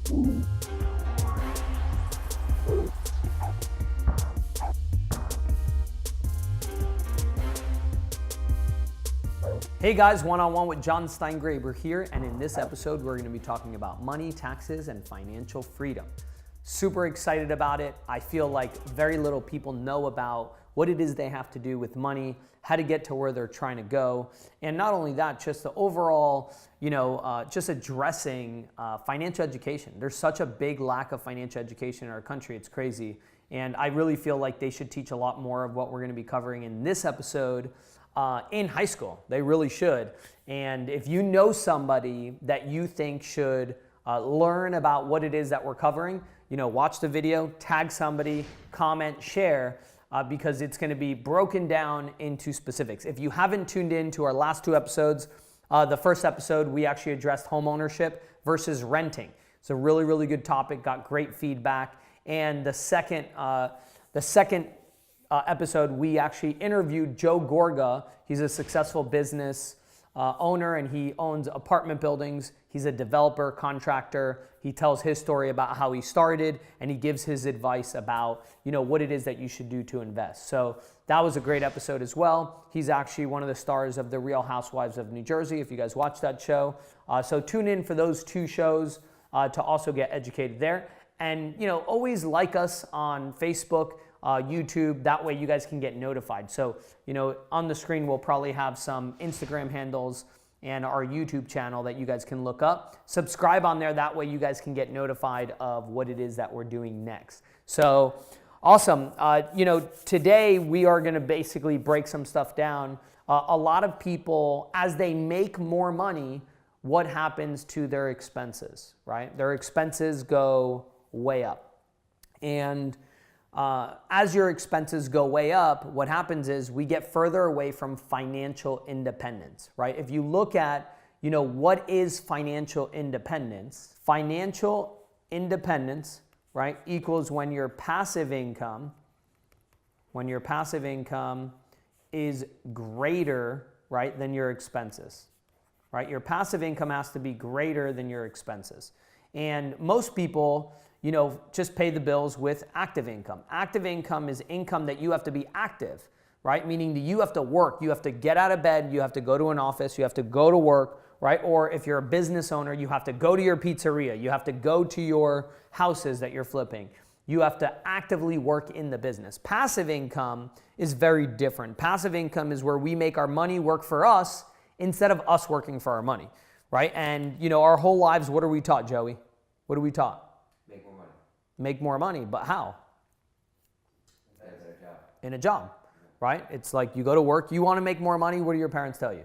Hey guys, one-on-one with Jon Steingraber here, and in this episode we're going to be talking about money, taxes, and financial freedom. Super excited about it. I feel like very little people know about what it is they have to do with money, how to get to where they're trying to go, and not only that, just the overall, just addressing financial education. There's such a big lack of financial education in our country, it's crazy, and I really feel like they should teach a lot more of what we're going to be covering in this episode in high school. They really should. And if you know somebody that you think should learn about what it is that we're covering, watch the video, tag somebody, comment, share, because it's going to be broken down into specifics. If you haven't tuned in to our last two episodes, the first episode we actually addressed home ownership versus renting. It's a really, really good topic, got great feedback. And the second episode, we actually interviewed Joe Gorga. He's a successful business owner, and he owns apartment buildings. He's a developer, contractor. He tells his story about how he started, and he gives his advice about what it is that you should do to invest. So that was a great episode as well. He's actually one of the stars of The Real Housewives of New Jersey, if you guys watch that show. So tune in for those two shows to also get educated there. And always like us on Facebook, YouTube, that way you guys can get notified. So, on the screen we'll probably have some Instagram handles and our YouTube channel that you guys can look up. Subscribe on there, that way you guys can get notified of what it is that we're doing next. So, awesome. Today we are gonna basically break some stuff down. A lot of people, as they make more money, what happens to their expenses, right? Their expenses go way up. And as your expenses go way up, what happens is we get further away from financial independence, right? If you look at, what is financial independence? Financial independence, right, equals when your passive income is greater, right, than your expenses, right? Your passive income has to be greater than your expenses. And most people, just pay the bills with active income. Active income is income that you have to be active, right? Meaning that you have to work, you have to get out of bed, you have to go to an office, you have to go to work, right? Or if you're a business owner, you have to go to your pizzeria, you have to go to your houses that you're flipping. You have to actively work in the business. Passive income is very different. Passive income is where we make our money work for us instead of us working for our money, right? And our whole lives, what are we taught, Joey? What are we taught? Make more money, but how? In a job, right? It's like you go to work, you want to make more money, what do your parents tell you?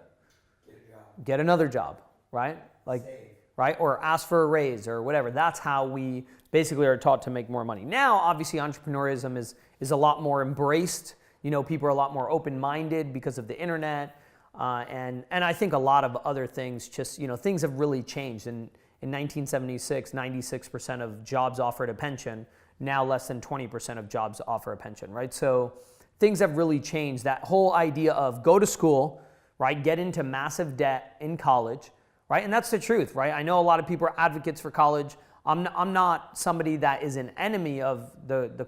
Get a job. Get another job, right? Like, save. Right? Or ask for a raise or whatever. That's how we basically are taught to make more money. Now, obviously, entrepreneurism is a lot more embraced. People are a lot more open-minded because of the internet. And I think a lot of other things just, things have really changed. And in 1976, 96% of jobs offered a pension. Now less than 20% of jobs offer a pension, right? So things have really changed. That whole idea of go to school, right? Get into massive debt in college, right? And that's the truth, right? I know a lot of people are advocates for college. I'm not somebody that is an enemy of the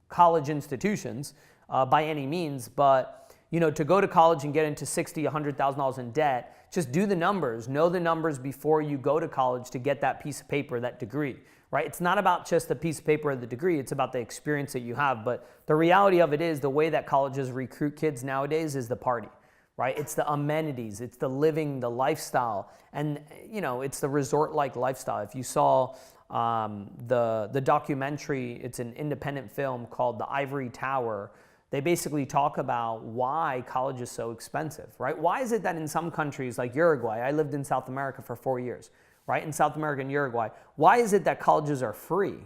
college institutions by any means, but to go to college and get into $60,000, $100,000 in debt, just do the numbers. Know the numbers before you go to college to get that piece of paper, that degree, right? It's not about just the piece of paper or the degree. It's about the experience that you have. But the reality of it is the way that colleges recruit kids nowadays is the party, right? It's the amenities. It's the living, the lifestyle. And, it's the resort-like lifestyle. If you saw the documentary, it's an independent film called The Ivory Tower. They basically talk about why college is so expensive, right? Why is it that in some countries like Uruguay, I lived in South America for 4 years, right? In South America and Uruguay, why is it that colleges are free,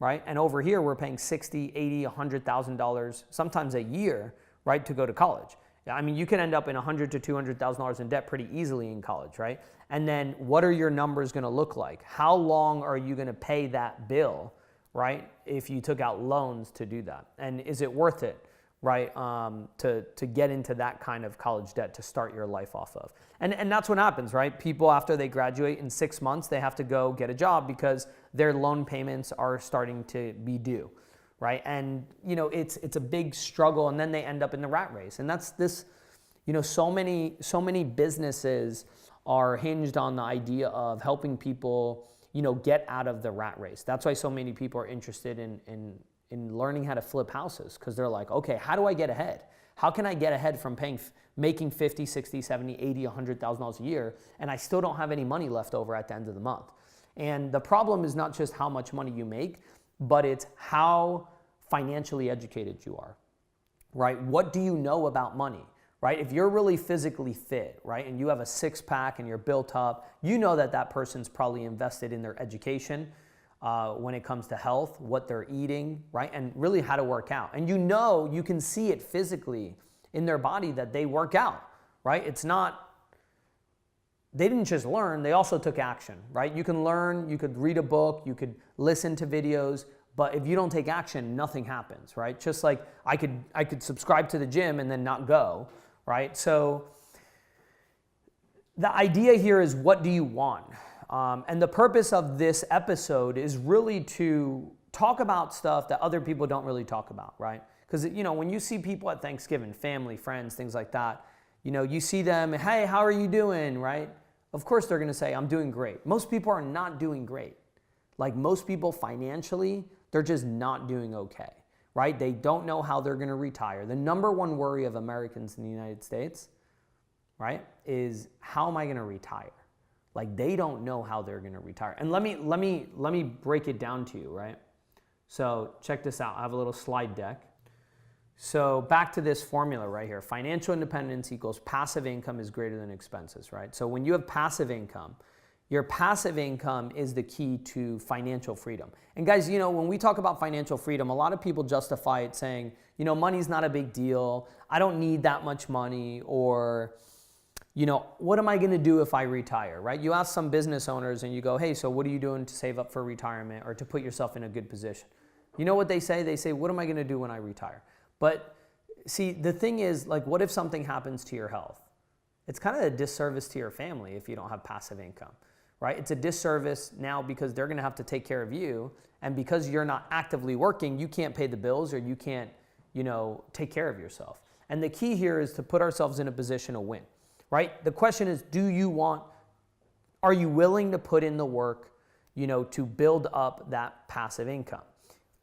right? And over here, we're paying $60,000, $80,000, $100,000, sometimes a year, right, to go to college. I mean, you can end up in $100,000 to $200,000 in debt pretty easily in college, right? And then what are your numbers going to look like? How long are you going to pay that bill, right, if you took out loans to do that? And is it worth it, right? To get into that kind of college debt to start your life off of. And that's what happens, right? People, after they graduate in 6 months, they have to go get a job because their loan payments are starting to be due, right? And, you know, it's a big struggle, and then they end up in the rat race. And that's this, you know, so many businesses are hinged on the idea of helping people, you know, get out of the rat race. That's why so many people are interested in learning how to flip houses, because they're like, okay, how do I get ahead? How can I get ahead from making $50, $60, $70, $80, $100,000 a year, and I still don't have any money left over at the end of the month? And the problem is not just how much money you make, but it's how financially educated you are, right? What do you know about money, right? If you're really physically fit, right, and you have a six-pack and you're built up, you know that that person's probably invested in their education, when it comes to health, what they're eating, right? And really how to work out. And you know, you can see it physically in their body that they work out, right? It's not, they didn't just learn, they also took action, right? You can learn, you could read a book, you could listen to videos, but if you don't take action, nothing happens, right? Just like I could subscribe to the gym and then not go, right? So the idea here is, what do you want? And the purpose of this episode is really to talk about stuff that other people don't really talk about, right? Because, you know, when you see people at Thanksgiving, family, friends, things like that, you know, you see them, hey, how are you doing, right? Of course they're going to say, I'm doing great. Most people are not doing great. Like most people financially, they're just not doing okay, right? They don't know how they're going to retire. The number one worry of Americans in the United States, right, is how am I going to retire? Like they don't know how they're going to retire. And let me break it down to you, right? So check this out. I have a little slide deck. So back to this formula right here. Financial independence equals passive income is greater than expenses, right? So when you have passive income, your passive income is the key to financial freedom. And guys, you know, when we talk about financial freedom, a lot of people justify it saying, you know, money's not a big deal. I don't need that much money, or, you know, what am I going to do if I retire, right? You ask some business owners and you go, hey, so what are you doing to save up for retirement or to put yourself in a good position? You know what they say? They say, what am I going to do when I retire? But see, the thing is, like, what if something happens to your health? It's kind of a disservice to your family if you don't have passive income, right? It's a disservice now because they're going to have to take care of you. And because you're not actively working, you can't pay the bills, or you can't, you know, take care of yourself. And the key here is to put ourselves in a position to win. Right? The question is, are you willing to put in the work, you know, to build up that passive income?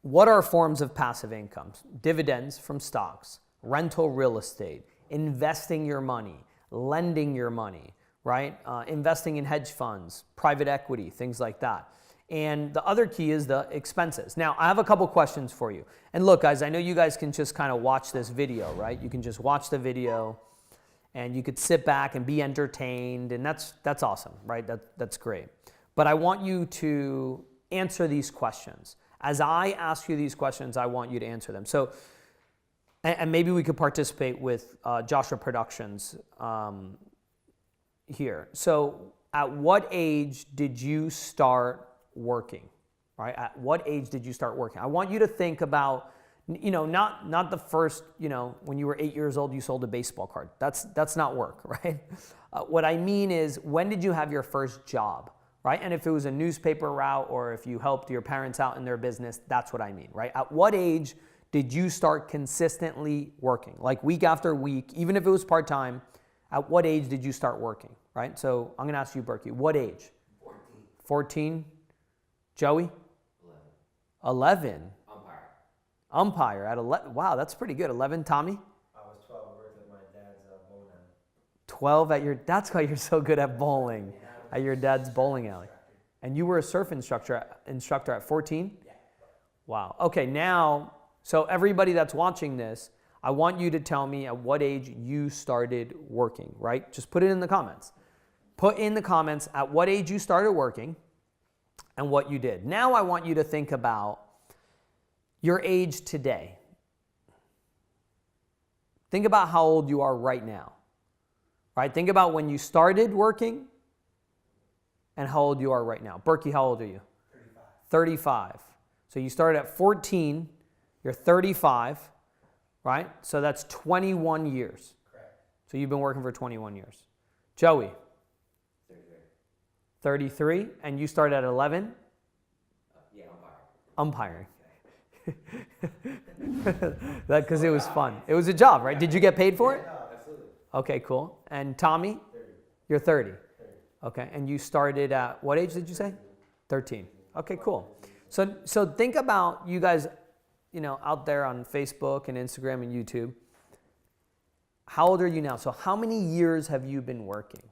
What are forms of passive income? Dividends from stocks, rental real estate, investing your money, lending your money, right? Investing in hedge funds, private equity, things like that. And the other key is the expenses. Now, I have a couple questions for you. And look, guys, I know you guys can just kind of watch this video, right? You can just watch the video, and you could sit back and be entertained, and that's awesome, right? That's great. But I want you to answer these questions. As I ask you these questions, I want you to answer them. So, and maybe we could participate with Joshua Productions here. So, at what age did you start working, right? At what age did you start working? I want you to think about, you know, not the first, you know, when you were 8 years old, you sold a baseball card. That's not work, right? What I mean is, when did you have your first job, right? And if it was a newspaper route, or if you helped your parents out in their business, that's what I mean, right? At what age did you start consistently working? Like week after week, even if it was part-time, at what age did you start working, right? So I'm going to ask you, Berkey, what age? 14. 14? Joey? 11? Umpire at 11. Wow, that's pretty good. 11, Tommy? I was 12. I worked at my dad's bowling alley. 12 at your, that's why you're so good at bowling, at your dad's bowling alley. And you were a surf instructor at 14? Yeah. Wow. Okay, now, so everybody that's watching this, I want you to tell me at what age you started working, right? Just put it in the comments. Put in the comments at what age you started working and what you did. Now I want you to think about your age today. Think about how old you are right now, right? Think about when you started working and how old you are right now. Berkey, how old are you? 35. 35. So you started at 14, you're 35. right? So that's 21 years. Correct. So you've been working for 21 years. Joey, 33. 33, and you started at 11? Yeah, Umpiring. That because it was fun. It was a job, right? Did you get paid for it? No, absolutely. Okay, cool. And Tommy, 30. you're 30. 30. Okay, and you started at what age did you say? 13. Okay, cool. So think about you guys, out there on Facebook and Instagram and YouTube. How old are you now? So how many years have you been working?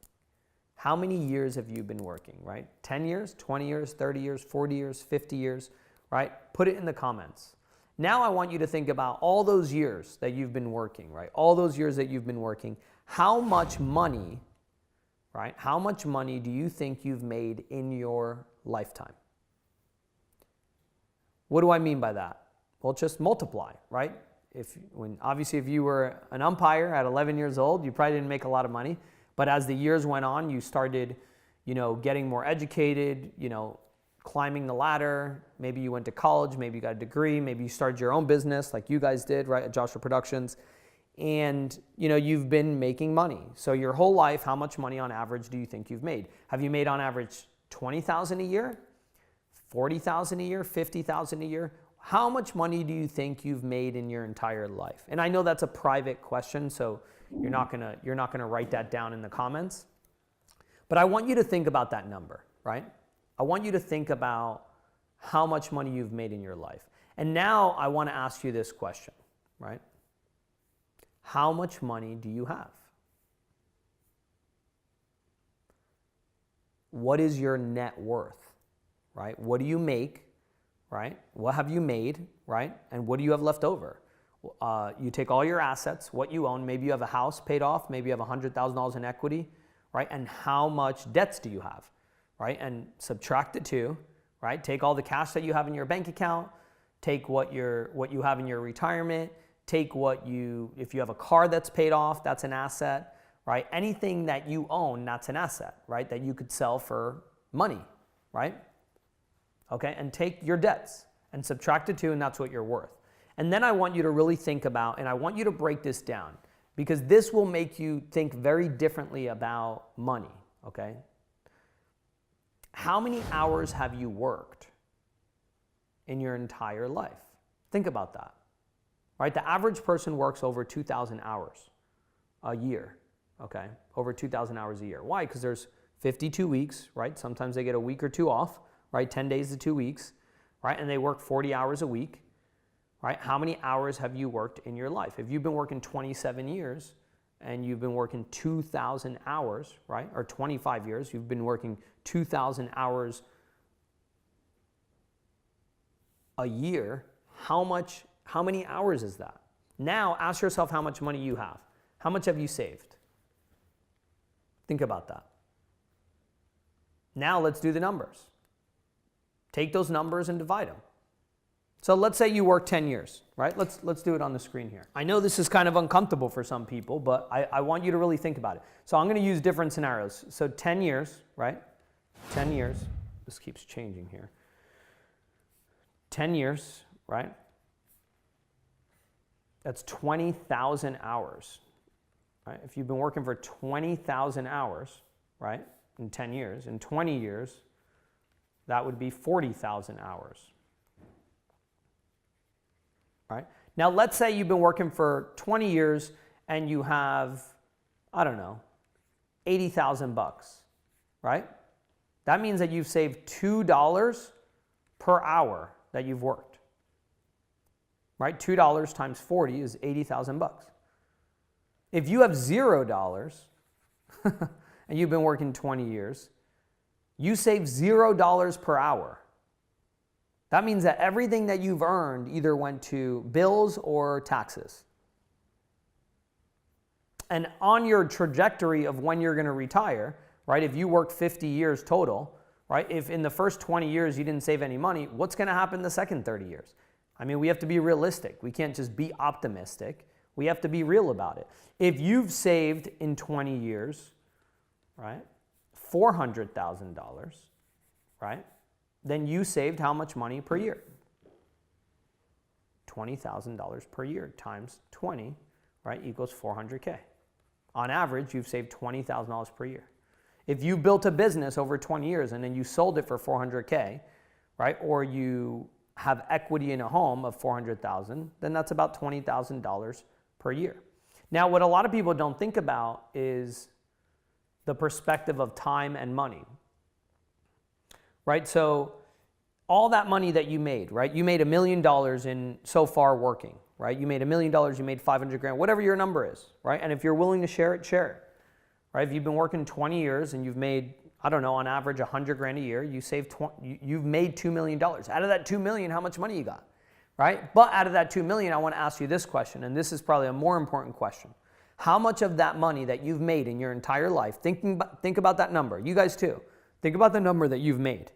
How many years have you been working, right? 10 years, 20 years, 30 years, 40 years, 50 years, right? Put it in the comments. Now I want you to think about all those years that you've been working, right? All those years that you've been working. How much money, right? How much money do you think you've made in your lifetime? What do I mean by that? Well, just multiply, right? Obviously, if you were an umpire at 11 years old, you probably didn't make a lot of money. But as the years went on, you started, getting more educated, climbing the ladder. Maybe you went to college, maybe you got a degree, maybe you started your own business like you guys did, right, at Joshua Productions. And, you've been making money. So your whole life, how much money on average do you think you've made? Have you made on average $20,000 a year, $40,000 a year, $50,000 a year? How much money do you think you've made in your entire life? And I know that's a private question, so you're not gonna write that down in the comments. But I want you to think about that number, right? I want you to think about how much money you've made in your life. And now I want to ask you this question, right? How much money do you have? What is your net worth, right? What do you make? Right? What have you made, right? And what do you have left over? You take all your assets, what you own, maybe you have a house paid off, maybe you have $100,000 in equity, right? And how much debts do you have, right? And subtract the two, right? Take all the cash that you have in your bank account, take what you have in your retirement, take if you have a car that's paid off, that's an asset, right? Anything that you own, that's an asset, right? That you could sell for money, right? Okay, and take your debts and subtract the two, and that's what you're worth. And then I want you to really think about, and I want you to break this down, because this will make you think very differently about money, okay? How many hours have you worked in your entire life? Think about that, right? The average person works over 2,000 hours a year, okay? Over 2,000 hours a year. Why? Because there's 52 weeks, right? Sometimes they get a week or two off, right? 10 days to 2 weeks, right? And they work 40 hours a week, right? How many hours have you worked in your life? If you've been working 27 years and you've been working 2,000 hours, right? Or 25 years, you've been working 2,000 hours a year, how many hours is that? Now ask yourself how much money you have. How much have you saved? Think about that. Now let's do the numbers. Take those numbers and divide them. So let's say you work 10 years, right? Let's do it on the screen here. I know this is kind of uncomfortable for some people, but I want you to really think about it. So I'm going to use different scenarios. So 10 years, right? 10 years. This keeps changing here. 10 years, right? That's 20,000 hours, right? If you've been working for 20,000 hours, right, in 10 years, in 20 years, that would be 40,000 hours, right? Now, let's say you've been working for 20 years and you have, I don't know, 80,000 bucks, right? That means that you've saved $2 per hour that you've worked, right? $2 times 40 is 80,000 bucks. If you have $0 and you've been working 20 years, you save $0 per hour. That means that everything that you've earned either went to bills or taxes. And on your trajectory of when you're going to retire, right, if you work 50 years total, right, if in the first 20 years you didn't save any money, what's going to happen the second 30 years? I mean, we have to be realistic. We can't just be optimistic. We have to be real about it. If you've saved in 20 years, right, $400,000, right, then you saved how much money per year? $20,000 per year times 20, right, equals 400K. On average, you've saved $20,000 per year. If you built a business over 20 years and then you sold it for 400K, right, or you have equity in a home of 400,000, then that's about $20,000 per year. Now, what a lot of people don't think about is the perspective of time and money, right? So all that money that you made, right? You made $1 million in so far working, right? You made $1 million, you made 500 grand, whatever your number is, right? And if you're willing to share it, right? If you've been working 20 years and you've made, I don't know, on average 100 grand a year, you've made $2 million. Out of that 2 million, how much money you got, right? But out of that 2 million, I want to ask you this question, and this is probably a more important question. How much of that money that you've made in your entire life, think about that number, you guys too, think about the number that you've made,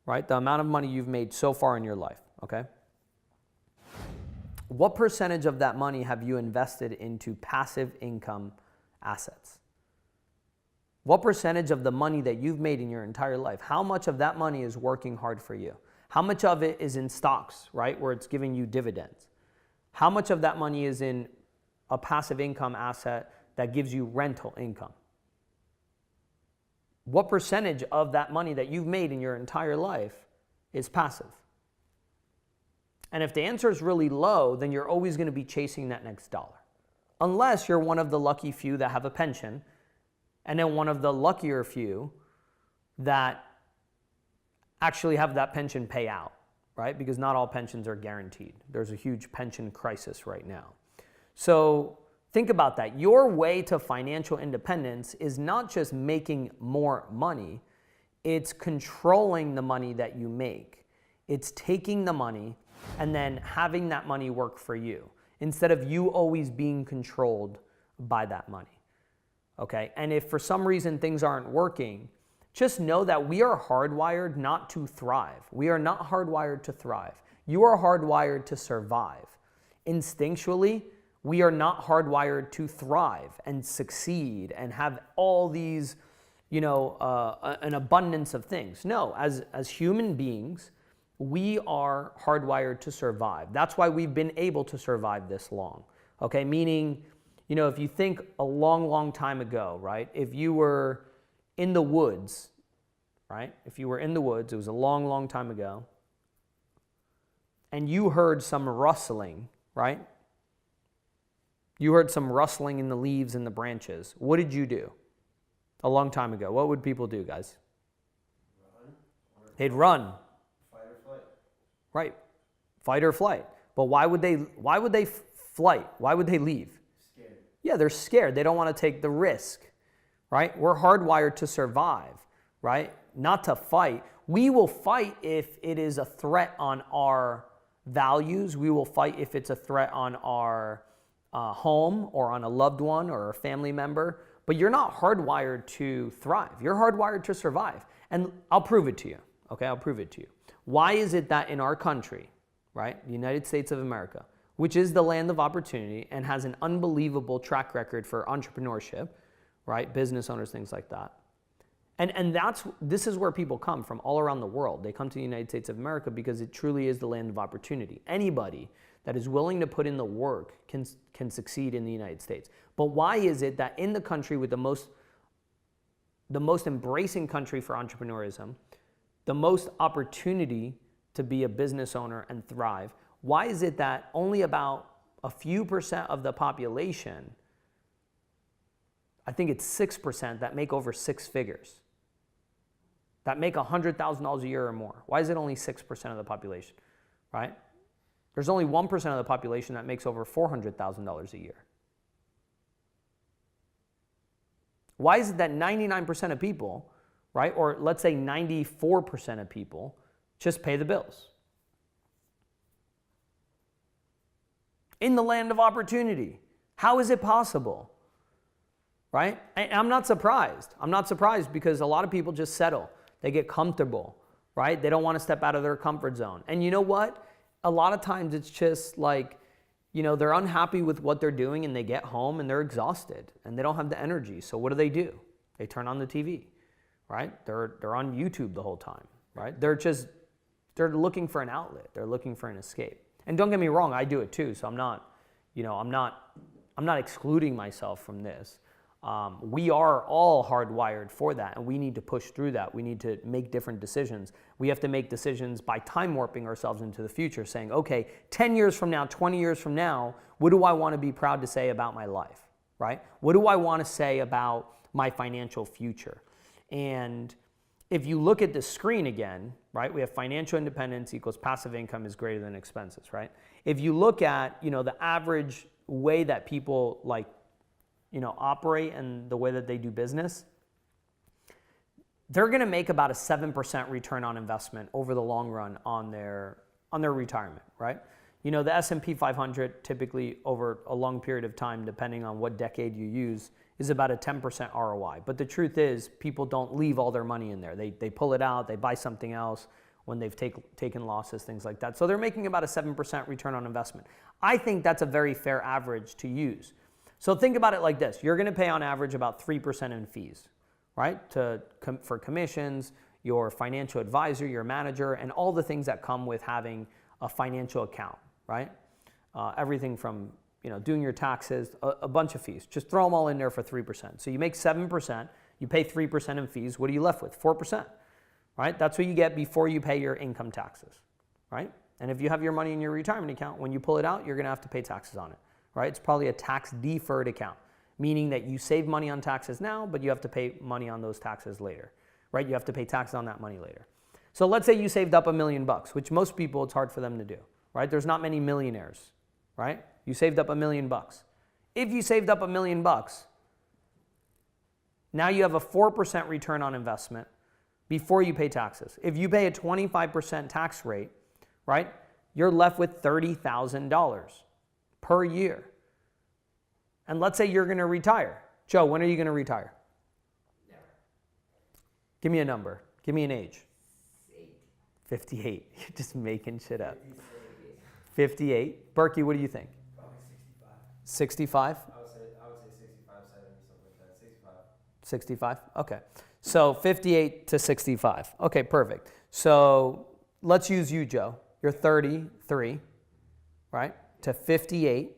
right? The amount of money you've made so far in your life, okay? What percentage of that money have you invested into passive income assets? What percentage of the money that you've made in your entire life, how much of that money is working hard for you? How much of it is in stocks, right, where it's giving you dividends? How much of that money is in a passive income asset that gives you rental income? What percentage of that money that you've made in your entire life is passive? And if the answer is really low, then you're always going to be chasing that next dollar. Unless you're one of the lucky few that have a pension, and then one of the luckier few that actually have that pension pay out, right? Because not all pensions are guaranteed. There's a huge pension crisis right now. So think about that. Your way to financial independence is not just making more money, it's controlling the money that you make. It's taking the money and then having that money work for you instead of you always being controlled by that money. Okay? And if for some reason things aren't working, just know that we are hardwired not to thrive. We are not hardwired to thrive. You are hardwired to survive. Instinctually, we are not hardwired to thrive and succeed and have all these, an abundance of things. No, as human beings, we are hardwired to survive. That's why we've been able to survive this long. Okay, meaning, if you think a long, long time ago, right? If you were in the woods, right? If you were in the woods, it was a long, long time ago, and you heard some rustling, right? You heard some rustling in the leaves and the branches. What did you do a long time ago? What would people do, guys? Run. They'd run. Fight or flight. Right. Fight or flight. But why would they flight? Why would they leave? Scared. Yeah, they're scared. They don't want to take the risk, right? We're hardwired to survive, right? Not to fight. We will fight if it is a threat on our values. We will fight if it's a threat on our home or on a loved one or a family member. But you're not hardwired to thrive. You're hardwired to survive. And I'll prove it to you. Okay, I'll prove it to you. Why is it that in our country, right, the United States of America, which is the land of opportunity and has an unbelievable track record for entrepreneurship, right, business owners, things like that, and this is where people come from all around the world. They come to the United States of America because it truly is the land of opportunity. Anybody that is willing to put in the work can succeed in the United States. But why is it that in the country with the most embracing country for entrepreneurism, the most opportunity to be a business owner and thrive, why is it that only about a few percent of the population, I think it's 6%, that make over six figures, that make $100,000 a year or more? Why is it only 6% of the population, right? There's only 1% of the population that makes over $400,000 a year. Why is it that 99% of people, right, or let's say 94% of people, just pay the bills? In the land of opportunity. How is it possible? Right? And I'm not surprised. I'm not surprised because a lot of people just settle. They get comfortable, right? They don't want to step out of their comfort zone. And you know what? A lot of times it's just like, they're unhappy with what they're doing and they get home and they're exhausted and they don't have the energy. So what do? They turn on the TV, right? They're on YouTube the whole time, right? They're looking for an outlet. They're looking for an escape. And don't get me wrong, I do it too. So I'm not excluding myself from this. We are all hardwired for that, and we need to push through that. We need to make different decisions. We have to make decisions by time warping ourselves into the future, saying, okay, 10 years from now, 20 years from now, what do I want to be proud to say about my life, right? What do I want to say about my financial future? And if you look at the screen again, right, we have financial independence equals passive income is greater than expenses, right? If you look at, the average way that people operate and the way that they do business, they're going to make about a 7% return on investment over the long run on their retirement, right? The S&P 500 typically over a long period of time, depending on what decade you use, is about a 10% ROI. But the truth is, people don't leave all their money in there. They pull it out, they buy something else when they've taken losses, things like that. So they're making about a 7% return on investment. I think that's a very fair average to use. So think about it like this. You're going to pay on average about 3% in fees, right? For commissions, your financial advisor, your manager, and all the things that come with having a financial account, right? Everything from doing your taxes, a bunch of fees. Just throw them all in there for 3%. So you make 7%, you pay 3% in fees. What are you left with? 4%, right? That's what you get before you pay your income taxes, right? And if you have your money in your retirement account, when you pull it out, you're going to have to pay taxes on it, right? It's probably a tax deferred account, meaning that you save money on taxes now, but you have to pay money on those taxes later, right? You have to pay taxes on that money later. So let's say you saved up $1 million, which most people, it's hard for them to do, right? There's not many millionaires, right? You saved up $1 million. If you saved up $1 million, now you have a 4% return on investment before you pay taxes. If you pay a 25% tax rate, right, you're left with $30,000 per year. And let's say you're going to retire. Joe, when are you going to retire? Never. Give me a number. Give me an age. 8. 58. You're just making shit up. 58. 58. Berkey, what do you think? Probably 65. 65? I would say 65, 70, something like that. 65. 65? Okay. So 58 to 65. Okay, perfect. So let's use you, Joe. You're 33, right? To 58.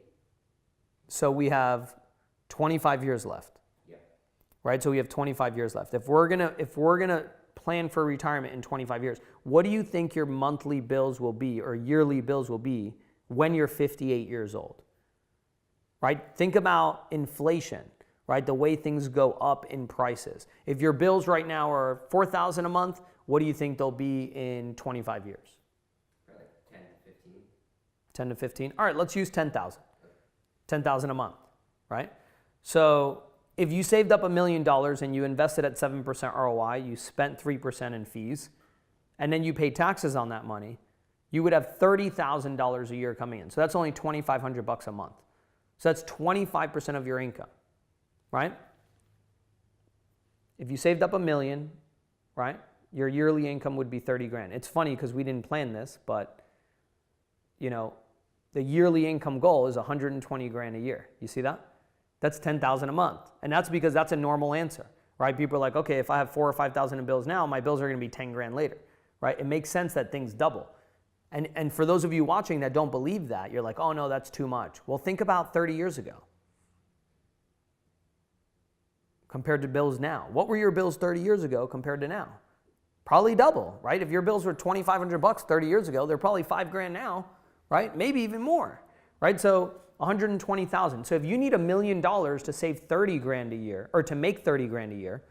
So we have 25 years left. Yep. Right? So we have 25 years left. If we're gonna plan for retirement in 25 years, what do you think your monthly bills will be or yearly bills will be when you're 58 years old? Right? Think about inflation, right? The way things go up in prices. If your bills right now are $4,000 a month, what do you think they'll be in 25 years? Probably 10 to 15. 10 to 15? All right, let's use 10,000. 10,000 a month, right? So if you saved up $1 million and you invested at 7% ROI, you spent 3% in fees, and then you paid taxes on that money, you would have $30,000 a year coming in. So that's only $2,500 a month. So that's 25% of your income, right? If you saved up $1 million, right, your yearly income would be 30 grand. It's funny because we didn't plan this, but the yearly income goal is 120 grand a year. You see that? That's 10,000 a month. And that's because that's a normal answer, right? People are like, okay, if I have 4,000 or 5,000 in bills now, my bills are going to be 10 grand later, right? It makes sense that things double. And for those of you watching that don't believe that, you're like, oh no, that's too much. Well, think about 30 years ago compared to bills now. What were your bills 30 years ago compared to now? Probably double, right? If your bills were $2,500 30 years ago, they're probably 5 grand now, right? Maybe even more, right? So 120,000. So if you need $1 million to save 30 grand a year, or to make 30 grand a year,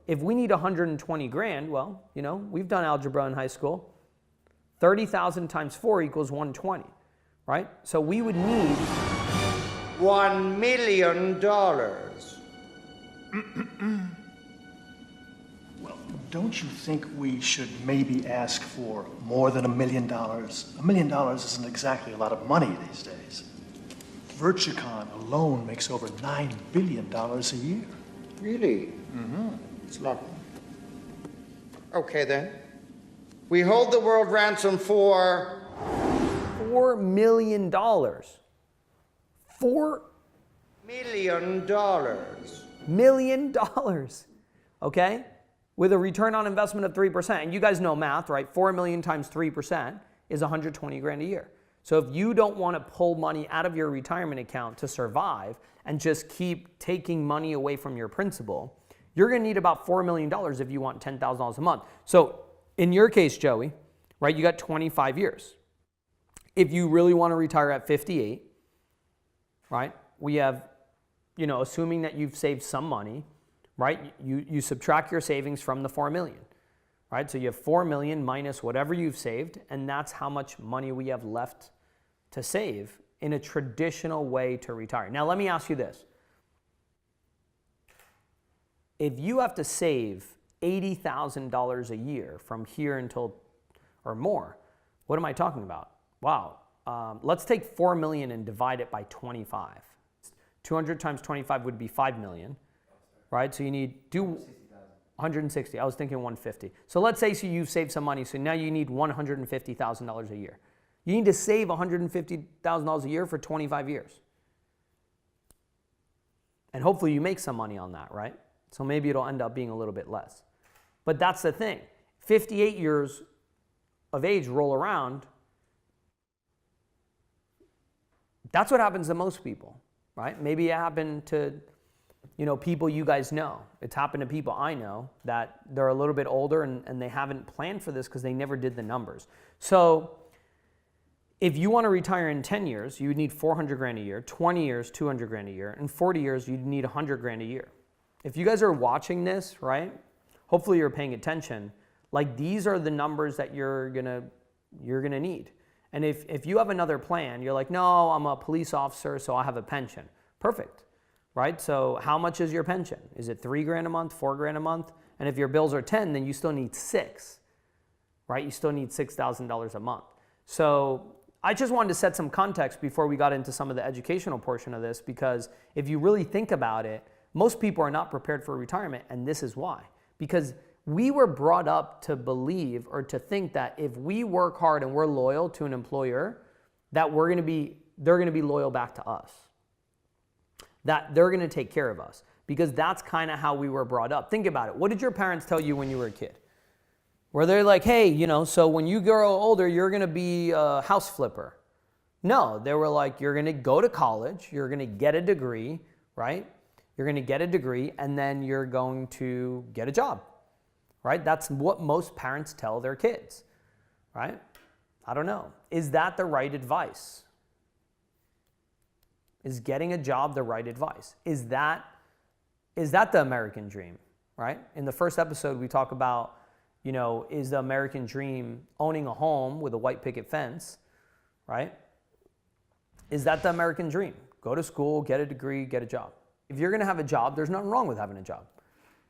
if we need 120 grand, well, we've done algebra in high school. 30,000 times 4 equals 120, right? So we would need $1 million. Well, don't you think we should maybe ask for more than $1 million? $1 million isn't exactly a lot of money these days. Virtucon alone makes over $9 billion a year. Really? It's a lot. Okay, then. We hold the world ransom for $4 million. $4 million. million, okay? With a return on investment of 3%. And you guys know math, right? 4 million times 3% is 120 grand a year. So if you don't want to pull money out of your retirement account to survive and just keep taking money away from your principal, you're going to need about $4 million if you want $10,000 a month. So in your case, Joey, right, you got 25 years. If you really want to retire at 58, right, we have, assuming that you've saved some money, right, you subtract your savings from the 4 million, right? So you have 4 million minus whatever you've saved, and that's how much money we have left to save in a traditional way to retire. Now, let me ask you this. If you have to save $80,000 a year from here until, or more, what am I talking about? Wow. Let's take 4 million and divide it by 25. 200 times 25 would be 5 million, right? So you need 160. I was thinking 150. So let's say you've saved some money. So now you need $150,000 a year. You need to save $150,000 a year for 25 years. And hopefully you make some money on that, right? So maybe it'll end up being a little bit less. But that's the thing. 58 years of age roll around. That's what happens to most people, right? Maybe it happened to, people you guys know. It's happened to people I know that they're a little bit older and they haven't planned for this because they never did the numbers. So if you want to retire in 10 years, you would need 400 grand a year, 20 years, 200 grand a year, and 40 years, you'd need 100 grand a year. If you guys are watching this, right, hopefully you're paying attention. Like, these are the numbers that you're gonna need. And if you have another plan, you're like, no, I'm a police officer, so I have a pension. Perfect, right? So how much is your pension? Is it 3 grand a month, 4 grand a month? And if your bills are 10, then you still need 6, right? You still need $6,000 a month. So I just wanted to set some context before we got into some of the educational portion of this, because if you really think about it, most people are not prepared for retirement, and this is why. Because we were brought up to believe or to think that if we work hard and we're loyal to an employer, that they're going to be loyal back to us. That they're going to take care of us, because that's kind of how we were brought up. Think about it. What did your parents tell you when you were a kid? Were they like, hey, so when you grow older, you're going to be a house flipper? No, they were like, you're going to go to college, you're going to get a degree, right? You're going to get a degree, and then you're going to get a job, right? That's what most parents tell their kids, right? I don't know. Is that the right advice? Is getting a job the right advice? Is that the American dream, right? In the first episode, we talk about, is the American dream owning a home with a white picket fence, right? Is that the American dream? Go to school, get a degree, get a job. If you're going to have a job, there's nothing wrong with having a job.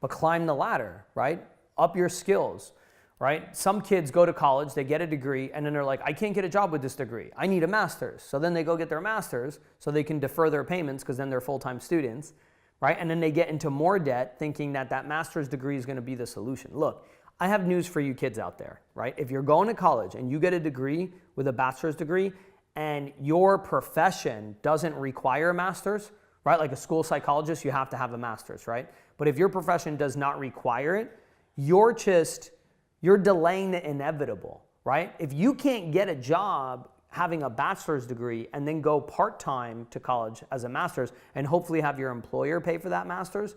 But climb the ladder, right? Up your skills, right? Some kids go to college, they get a degree, and then they're like, I can't get a job with this degree. I need a master's. So then they go get their master's so they can defer their payments because then they're full-time students, right? And then they get into more debt thinking that master's degree is going to be the solution. Look, I have news for you kids out there, right? If you're going to college and you get a degree with a bachelor's degree and your profession doesn't require a master's, right? Like a school psychologist, you have to have a master's, right? But if your profession does not require it, you're delaying the inevitable, right? If you can't get a job having a bachelor's degree and then go part-time to college as a master's and hopefully have your employer pay for that master's,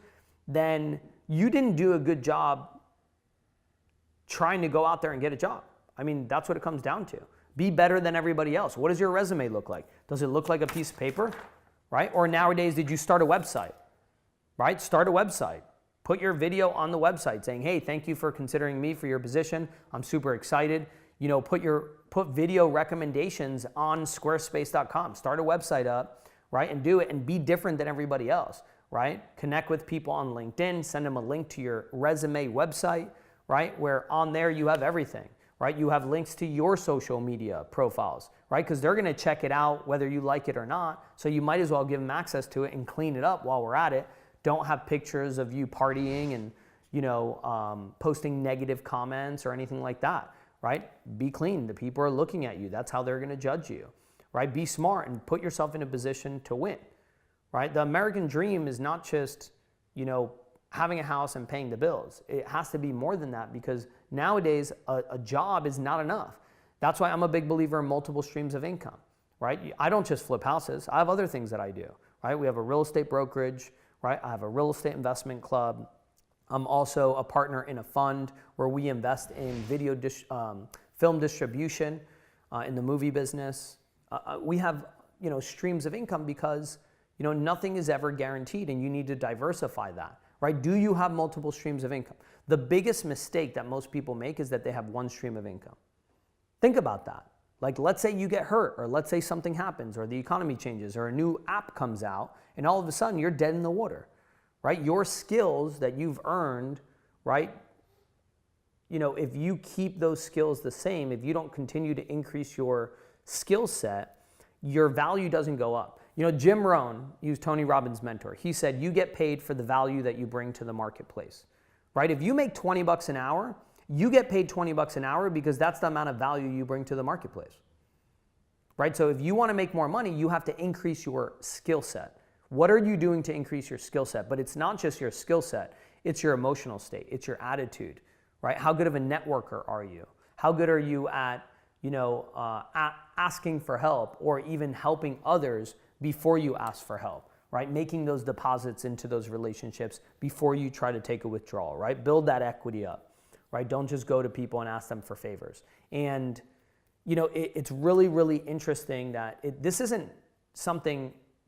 then you didn't do a good job trying to go out there and get a job. I mean, that's what it comes down to. Be better than everybody else. What does your resume look like? Does it look like a piece of paper, right? Or nowadays, did you start a website, right? Start a website. Put your video on the website saying, hey, thank you for considering me for your position. I'm super excited. Put video recommendations on squarespace.com. Start a website up, right? And do it and be different than everybody else, right? Connect with people on LinkedIn. Send them a link to your resume website, right? Where on there you have everything, right? You have links to your social media profiles, right? Because they're going to check it out whether you like it or not. So you might as well give them access to it and clean it up while we're at it. Don't have pictures of you partying and, posting negative comments or anything like that, right? Be clean. The people are looking at you. That's how they're going to judge you, right? Be smart and put yourself in a position to win, right? The American dream is not just, having a house and paying the bills. It has to be more than that, because nowadays a job is not enough. That's why I'm a big believer in multiple streams of income, right? I don't just flip houses. I have other things that I do, right? We have a real estate brokerage, right? I have a real estate investment club. I'm also a partner in a fund where we invest in film distribution in the movie business. We have, streams of income because, nothing is ever guaranteed and you need to diversify that, right? Do you have multiple streams of income? The biggest mistake that most people make is that they have one stream of income. Think about that. Like, let's say you get hurt, or let's say something happens, or the economy changes, or a new app comes out, and all of a sudden you're dead in the water, right? Your skills that you've earned, right? If you keep those skills the same, if you don't continue to increase your skill set, your value doesn't go up. Jim Rohn, he was Tony Robbins' mentor. He said, you get paid for the value that you bring to the marketplace, right? If you make $20 an hour, you get paid $20 an hour because that's the amount of value you bring to the marketplace, right? So if you want to make more money, you have to increase your skill set. What are you doing to increase your skill set? But it's not just your skill set, it's your emotional state, it's your attitude, right? How good of a networker are you? How good are you at, asking for help or even helping others before you ask for help, right? Making those deposits into those relationships before you try to take a withdrawal, right? Build that equity up, right? Don't just go to people and ask them for favors. And, it's really, really interesting that this isn't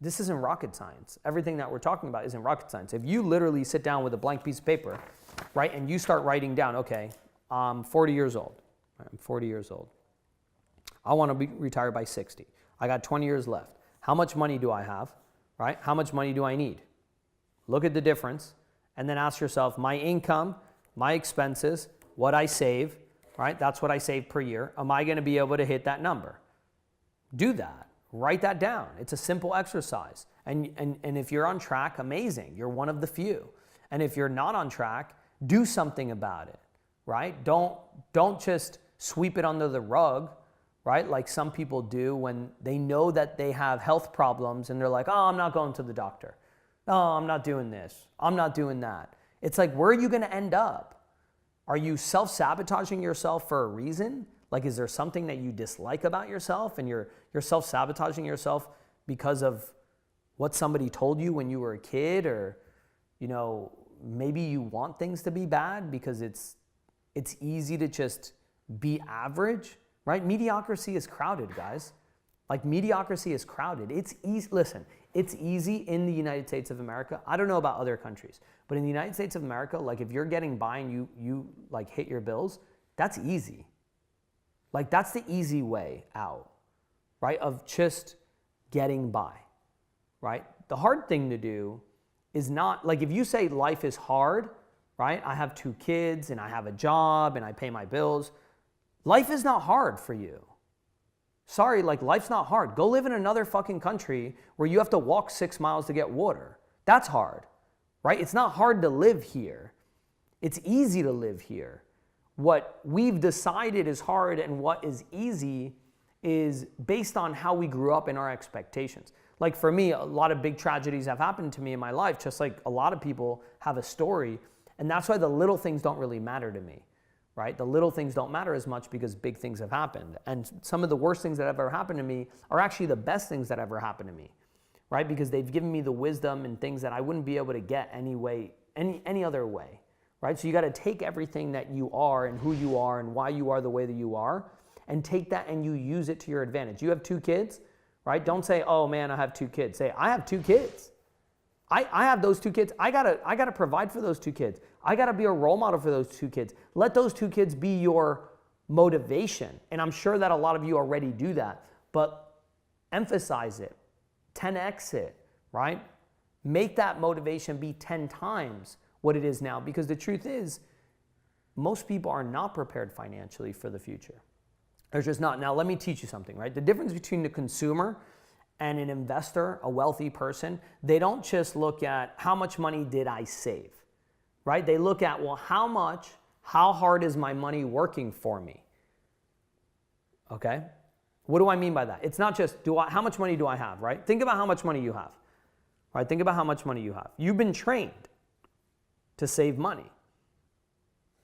rocket science. Everything that we're talking about isn't rocket science. If you literally sit down with a blank piece of paper, right, and you start writing down, okay, I'm 40 years old. I'm 40 years old. I want to be retired by 60. I got 20 years left. How much money do I have, right? How much money do I need? Look at the difference and then ask yourself, my income, my expenses, what I save, right? That's what I save per year. Am I going to be able to hit that number? Do that. Write that down. It's a simple exercise. And if you're on track, amazing. You're one of the few. And if you're not on track, do something about it, right? Don't just sweep it under the rug, right? Like some people do when they know that they have health problems and they're like, oh, I'm not going to the doctor. Oh, I'm not doing this. I'm not doing that. It's like, where are you going to end up? Are you self-sabotaging yourself for a reason? Like, is there something that you dislike about yourself and you're self-sabotaging yourself because of what somebody told you when you were a kid? Or, maybe you want things to be bad because it's easy to just be average, right? Mediocrity is crowded, guys. Like, mediocrity is crowded. It's easy. Listen, it's easy in the United States of America. I don't know about other countries, but in the United States of America, like, if you're getting by and you like hit your bills, that's easy. Like, that's the easy way out, right? Of just getting by, right? The hard thing to do is not, like, if you say life is hard, right? I have 2 kids and I have a job and I pay my bills. Life is not hard for you. Sorry, like, life's not hard. Go live in another fucking country where you have to walk 6 miles to get water. That's hard, right? It's not hard to live here. It's easy to live here. What we've decided is hard and what is easy is based on how we grew up and our expectations. Like, for me, a lot of big tragedies have happened to me in my life, just like a lot of people have a story. And that's why the little things don't really matter to me, right? The little things don't matter as much because big things have happened. And some of the worst things that have ever happened to me are actually the best things that ever happened to me, right? Because they've given me the wisdom and things that I wouldn't be able to get any other way, right? So you got to take everything that you are and who you are and why you are the way that you are, and take that and you use it to your advantage. You have 2 kids, right? Don't say, oh man, I have 2 kids. Say, I have 2 kids. I have those 2 kids. I gotta provide for those 2 kids. I gotta be a role model for those 2 kids. Let those 2 kids be your motivation. And I'm sure that a lot of you already do that, but emphasize it, 10x it, right? Make that motivation be 10 times what it is now, because the truth is, most people are not prepared financially for the future. They're just not. Now, let me teach you something, right? The difference between the consumer and an investor, a wealthy person, they don't just look at how much money did I save, right? They look at, well, how hard is my money working for me? Okay? What do I mean by that? It's not just, how much money do I have, right? Think about how much money you have, right? Think about how much money you have. You've been trained to save money,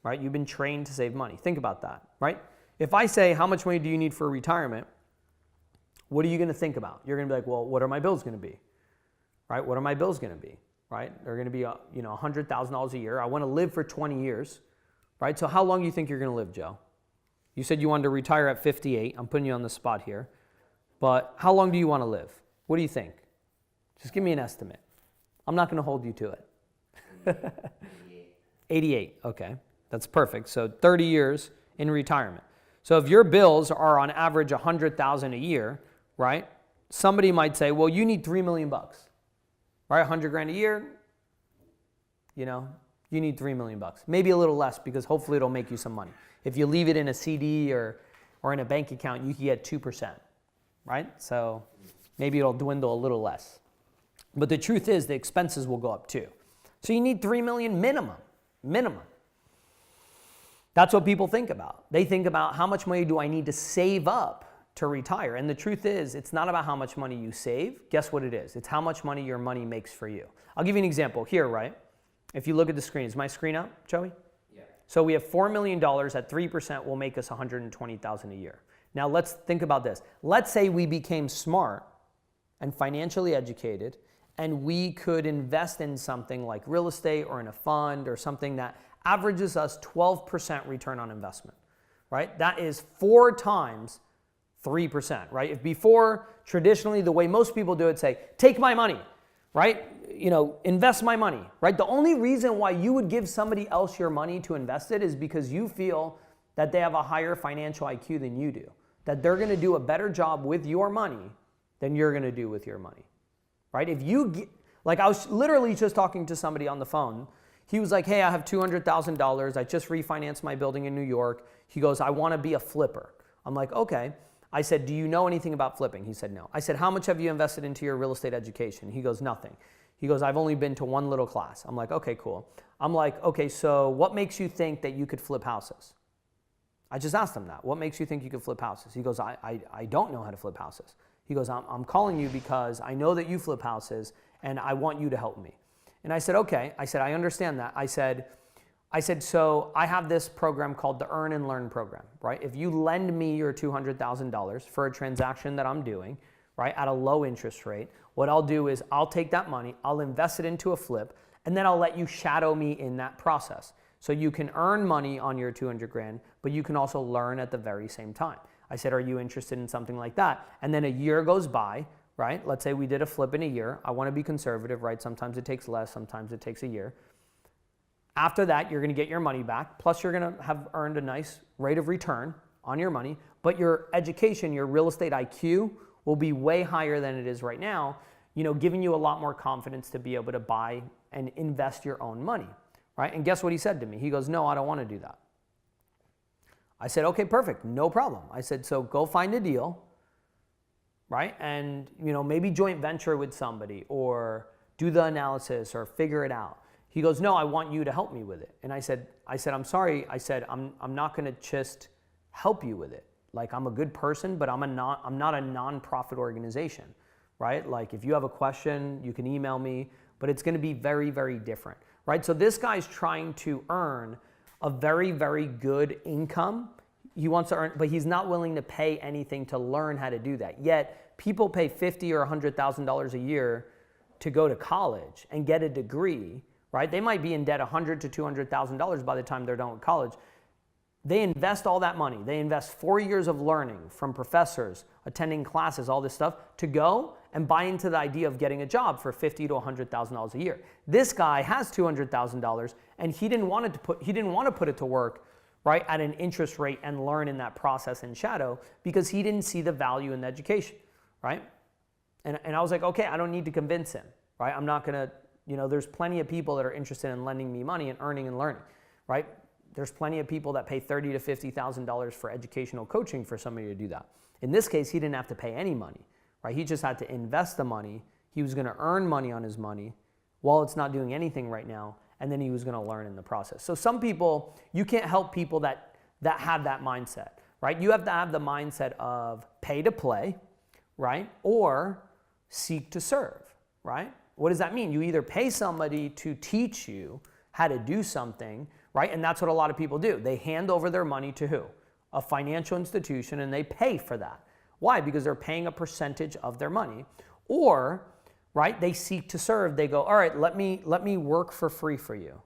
right? You've been trained to save money. Think about that, right? If I say, how much money do you need for retirement? what are you going to think about? You're going to be like, well, what are my bills going to be? Right? What are my bills going to be? Right? They're going to be, $100,000 a year. I want to live for 20 years. Right? So how long do you think you're going to live, Joe? You said you wanted to retire at 58. I'm putting you on the spot here. But how long do you want to live? What do you think? Just give me an estimate. I'm not going to hold you to it. 88. Okay. That's perfect. So 30 years in retirement. So if your bills are on average $100,000 a year, right? Somebody might say, well, you need $3 million bucks. Right? $100,000 a year, you need $3 million bucks. Maybe a little less because hopefully it'll make you some money. If you leave it in a CD or in a bank account, you can get 2%, right? So maybe it'll dwindle a little less. But the truth is the expenses will go up too. So you need $3 million minimum. That's what people think about. They think about how much money do I need to save up to retire? And the truth is, it's not about how much money you save. Guess what it is? It's how much money your money makes for you. I'll give you an example here, right? If you look at the screen, is my screen up, Joey? Yeah. So we have $4 million at 3% will make us $120,000 a year. Now let's think about this. Let's say we became smart and financially educated and we could invest in something like real estate or in a fund or something that averages us 12% return on investment, right? That is 4 times 3%, right? If before, traditionally, the way most people do it, say, take my money, right? Invest my money, right? The only reason why you would give somebody else your money to invest it is because you feel that they have a higher financial IQ than you do, that they're going to do a better job with your money than you're going to do with your money, right? I was literally just talking to somebody on the phone. He was like, hey, I have $200,000. I just refinanced my building in New York. He goes, I want to be a flipper. I'm like, okay. I said, do you know anything about flipping? He said, no. I said, how much have you invested into your real estate education? He goes, nothing. He goes, I've only been to one little class. I'm like, okay, cool. I'm like, okay, so what makes you think that you could flip houses? I just asked him that. What makes you think you could flip houses? He goes, I don't know how to flip houses. He goes, I'm calling you because I know that you flip houses and I want you to help me. And I said, okay. I said, I understand that. I said, so I have this program called the Earn and Learn program, right? If you lend me your $200,000 for a transaction that I'm doing, right, at a low interest rate, what I'll do is I'll take that money, I'll invest it into a flip, and then I'll let you shadow me in that process. So you can earn money on your $200,000, but you can also learn at the very same time. I said, are you interested in something like that? And then a year goes by, right? Let's say we did a flip in a year. I want to be conservative, right? Sometimes it takes less, sometimes it takes a year. After that, you're going to get your money back, plus you're going to have earned a nice rate of return on your money, but your education, your real estate IQ will be way higher than it is right now, giving you a lot more confidence to be able to buy and invest your own money, right? And guess what he said to me? He goes, no, I don't want to do that. I said, okay, perfect, no problem. I said, so go find a deal, right? And, maybe joint venture with somebody or do the analysis or figure it out. He goes, no, I want you to help me with it. And I said, I'm sorry. I said, I'm not going to just help you with it. Like, I'm a good person, but I'm not a nonprofit organization, right? Like, if you have a question, you can email me, but it's going to be very, very different, right? So this guy's trying to earn a very, very good income. He wants to earn, but he's not willing to pay anything to learn how to do that. Yet people pay $50,000 or $100,000 a year to go to college and get a degree, right? They might be in debt $100,000 to $200,000 by the time they're done with college. They invest all that money. They invest 4 years of learning from professors, attending classes, all this stuff, to go and buy into the idea of getting a job for $50,000 to $100,000 a year. This guy has $200,000, and he didn't want to put it to work, right, at an interest rate and learn in that process in shadow because he didn't see the value in the education, right? And I was like, okay, I don't need to convince him, right? I'm not going to, there's plenty of people that are interested in lending me money and earning and learning, right? There's plenty of people that pay $30,000 to $50,000 for educational coaching for somebody to do that. In this case, he didn't have to pay any money, right? He just had to invest the money. He was going to earn money on his money while it's not doing anything right now, and then he was going to learn in the process. So some people, you can't help people that have that mindset, right? You have to have the mindset of pay to play, right? Or seek to serve, right? What does that mean? You either pay somebody to teach you how to do something, right? And that's what a lot of people do. They hand over their money to who? A financial institution, and they pay for that. Why? Because they're paying a percentage of their money. Or, right, they seek to serve. They go, all right, let me work for free for you.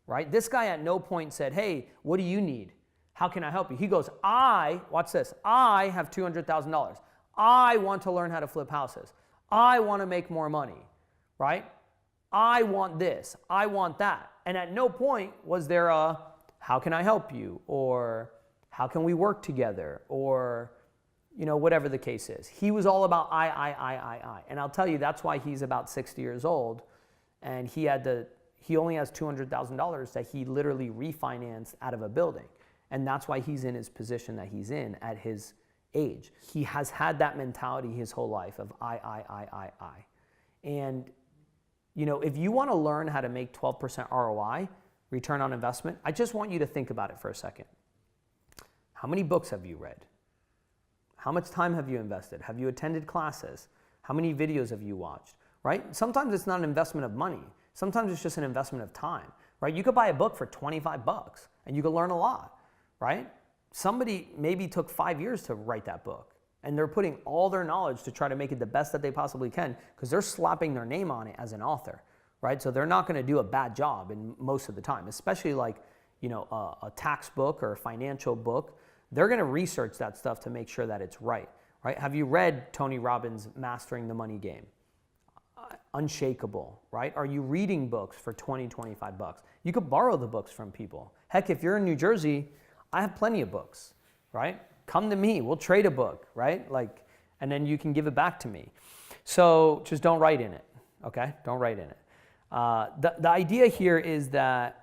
Right? This guy at no point said, hey, what do you need? How can I help you? He goes, watch this, I have $200,000. I want to learn how to flip houses. I want to make more money, right? I want this, I want that. And at no point was there a, how can I help you? Or how can we work together? Or, whatever the case is. He was all about I. And I'll tell you, that's why he's about 60 years old. And he only has $200,000 that he literally refinanced out of a building. And that's why he's in his position that he's in at his age. He has had that mentality his whole life of I. And, if you want to learn how to make 12% ROI, return on investment, I just want you to think about it for a second. How many books have you read? How much time have you invested? Have you attended classes? How many videos have you watched, right? Sometimes it's not an investment of money. Sometimes it's just an investment of time, right? You could buy a book for $25 and you could learn a lot, right? Somebody maybe took 5 years to write that book and they're putting all their knowledge to try to make it the best that they possibly can because they're slapping their name on it as an author, right? So they're not going to do a bad job in most of the time, especially like, a tax book or a financial book. They're going to research that stuff to make sure that it's right? Have you read Tony Robbins' Mastering the Money Game? Unshakable, right? Are you reading books for $20, $25? You could borrow the books from people. Heck, if you're in New Jersey, I have plenty of books, right? Come to me, we'll trade a book, right? And then you can give it back to me. So just don't write in it, okay? Don't write in it. The idea here is that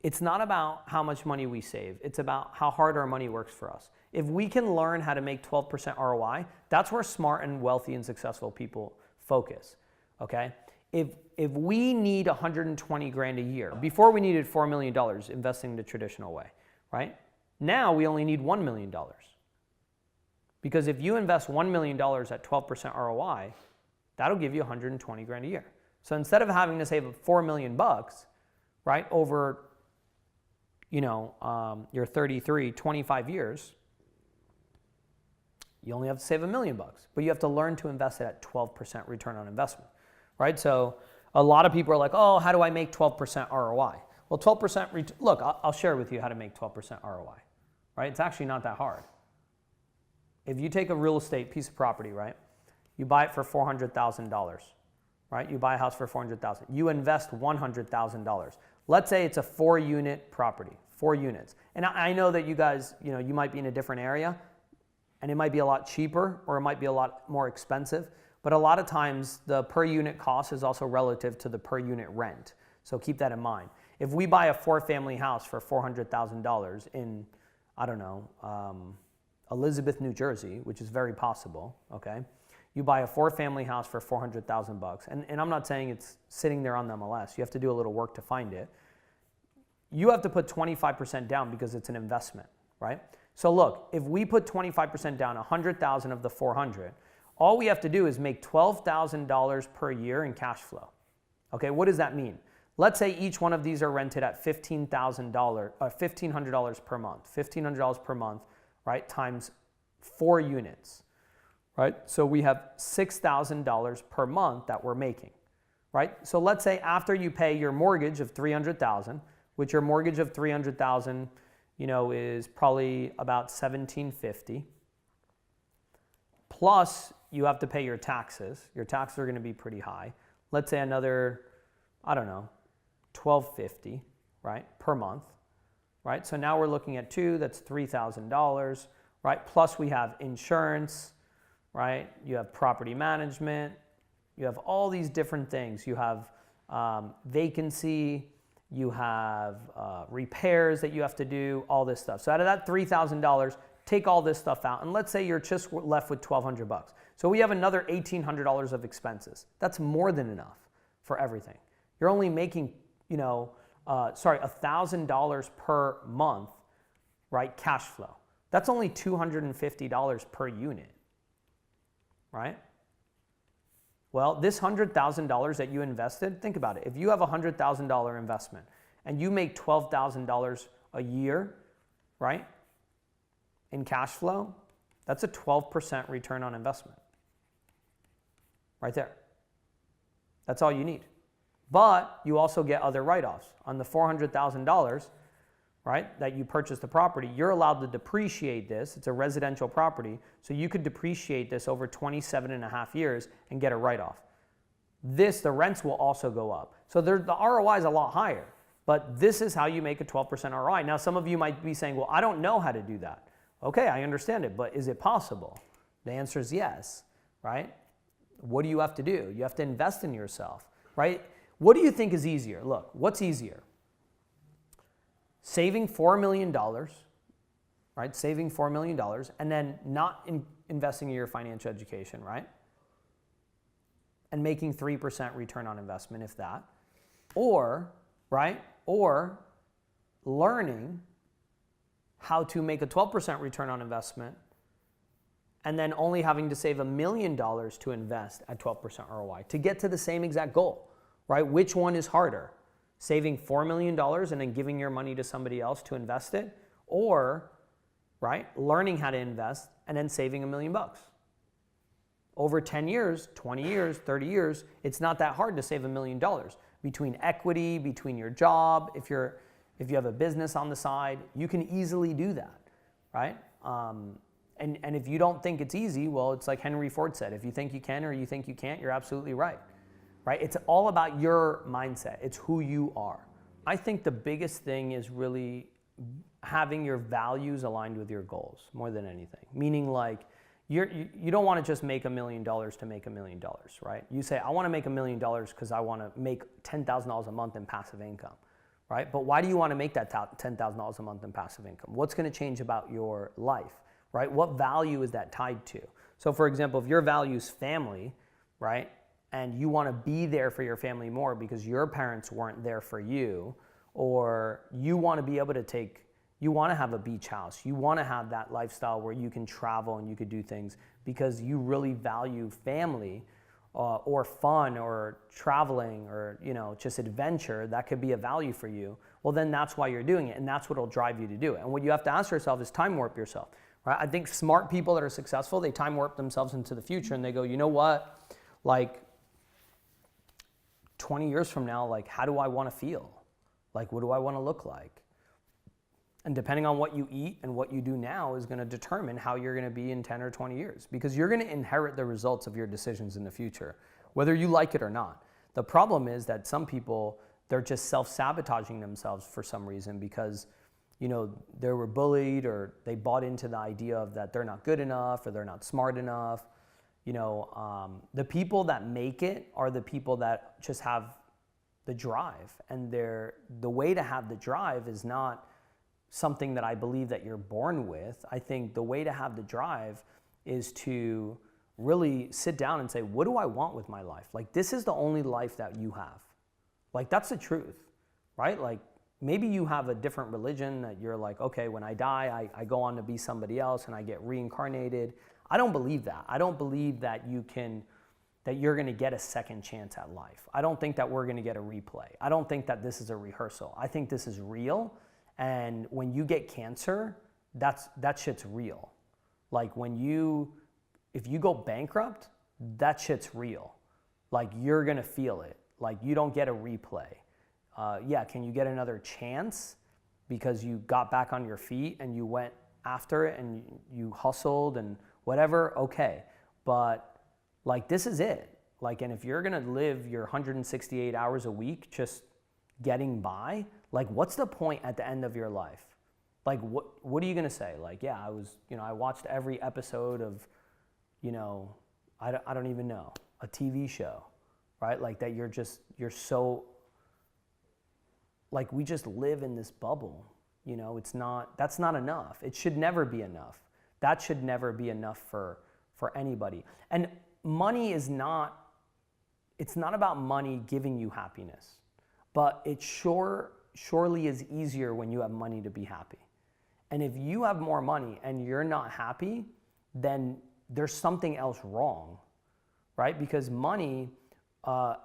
it's not about how much money we save. It's about how hard our money works for us. If we can learn how to make 12% ROI, that's where smart and wealthy and successful people focus, okay? If we need 120 grand a year, before we needed $4 million investing the traditional way, right? Now we only need $1 million. Because if you invest $1 million at 12% ROI, that'll give you 120 grand a year. So instead of having to save $4 million, right, over your 33, 25 years, you only have to save $1 million, but you have to learn to invest it at 12% return on investment, right? So a lot of people are like, oh, how do I make 12% ROI? Well, 12%, look, I'll share with you how to make 12% ROI, right? It's actually not that hard. If you take a real estate piece of property, right, you buy it for $400,000, right? You buy a house for $400,000. You invest $100,000. Let's say it's a 4-unit property, 4 units. And I know that you guys, you might be in a different area and it might be a lot cheaper or it might be a lot more expensive. But a lot of times the per unit cost is also relative to the per unit rent. So keep that in mind. If we buy a 4-family house for $400,000 in, Elizabeth, New Jersey, which is very possible, okay? You buy a 4-family house for $400,000, and I'm not saying it's sitting there on the MLS. You have to do a little work to find it. You have to put 25% down because it's an investment, right? So look, if we put 25% down, 100,000 of the 400, all we have to do is make $12,000 per year in cash flow. Okay, what does that mean? Let's say each one of these are rented at $1,500 per month. $1,500 per month, right, times 4 units. Right? So we have $6,000 per month that we're making, right? So let's say after you pay your mortgage of $300,000, which your mortgage of $300,000, is probably about $1,750, plus you have to pay your taxes. Your taxes are going to be pretty high. Let's say another, $1,250, right, per month, right? So now we're looking at 2, that's $3,000, right? Plus we have insurance, right? You have property management, you have all these different things. You have vacancy, you have repairs that you have to do, all this stuff. So out of that $3,000, take all this stuff out, and let's say you're just left with $1,200. So we have another $1,800 of expenses. That's more than enough for everything. You're only making, $1,000 per month, right? Cash flow. That's only $250 per unit. Right? Well, this $100,000 that you invested, think about it. If you have a $100,000 investment and you make $12,000 a year, right, in cash flow, That's a 12% return on investment. Right there. That's all you need. But you also get other write-offs. On the $400,000, right, that you purchased the property, you're allowed to depreciate this. It's a residential property, so you could depreciate this over 27 and a half years and get a write-off. The rents will also go up. So the ROI is a lot higher, but this is how you make a 12% ROI. Now, some of you might be saying, well, I don't know how to do that. Okay, I understand it, but is it possible? The answer is yes, right? What do you have to do? You have to invest in yourself, right? What do you think is easier? Look, what's easier? Saving $4 million, right? Saving $4 million and then not investing in your financial education, right? And making 3% return on investment, if that. Or, right? Or learning how to make a 12% return on investment and then only having to save $1 million to invest at 12% ROI to get to the same exact goal, right? Which one is harder? Saving $4 million and then giving your money to somebody else to invest it, or, right, learning how to invest and then saving $1 million. Over 10 years, 20 years, 30 years, it's not that hard to save $1 million between equity, between your job. If you have a business on the side, you can easily do that, right? And if you don't think it's easy, well, it's like Henry Ford said, if you think you can or you think you can't, you're absolutely right. Right? It's all about your mindset. It's who you are. I think the biggest thing is really having your values aligned with your goals more than anything. Meaning like you don't want to just make $1 million to make $1 million, right? You say, I want to make $1 million because I want to make $10,000 a month in passive income, right? But why do you want to make that $10,000 a month in passive income? What's going to change about your life, right? What value is that tied to? So for example, if your value is family, right? And you want to be there for your family more because your parents weren't there for you, or you want to be able to you want to have a beach house, you want to have that lifestyle where you can travel and you could do things because you really value family or fun or traveling or, you know, just adventure, that could be a value for you. Well, then that's why you're doing it, and that's what will drive you to do it. And what you have to ask yourself is time warp yourself, right? I think smart people that are successful, they time warp themselves into the future and they go, you know what, like 20 years from now, like, how do I want to feel? Like, what do I want to look like? And depending on what you eat and what you do now is going to determine how you're going to be in 10 or 20 years, because you're going to inherit the results of your decisions in the future, whether you like it or not. The problem is that some people, they're just self-sabotaging themselves for some reason because, you know, they were bullied or they bought into the idea of that they're not good enough or they're not smart enough. You know, the people that make it are the people that just have the drive, and the way to have the drive is not something that I believe that you're born with. I think the way to have the drive is to really sit down and say, what do I want with my life? Like, this is the only life that you have. Like, that's the truth, right? Like, maybe you have a different religion that you're like, okay, when I die, I go on to be somebody else and I get reincarnated. I don't believe that. I don't believe that you're going to get a second chance at life. I don't think that we're going to get a replay. I don't think that this is a rehearsal. I think this is real. And when you get cancer, that shit's real. Like if you go bankrupt, that shit's real. Like, you're going to feel it. Like, you don't get a replay. Yeah, can you get another chance because you got back on your feet and you went after it and you hustled and whatever? Okay. But like, this is it. Like, and if you're going to live your 168 hours a week just getting by, like, what's the point at the end of your life? Like, what are you going to say? Like, yeah, I watched every episode of, I don't even know, a TV show, right? Like, that you're so, like, we just live in this bubble, that's not enough. It should never be enough. That should never be enough for anybody. And money it's not about money giving you happiness, but it surely is easier when you have money to be happy. And if you have more money and you're not happy, then there's something else wrong, right? Because money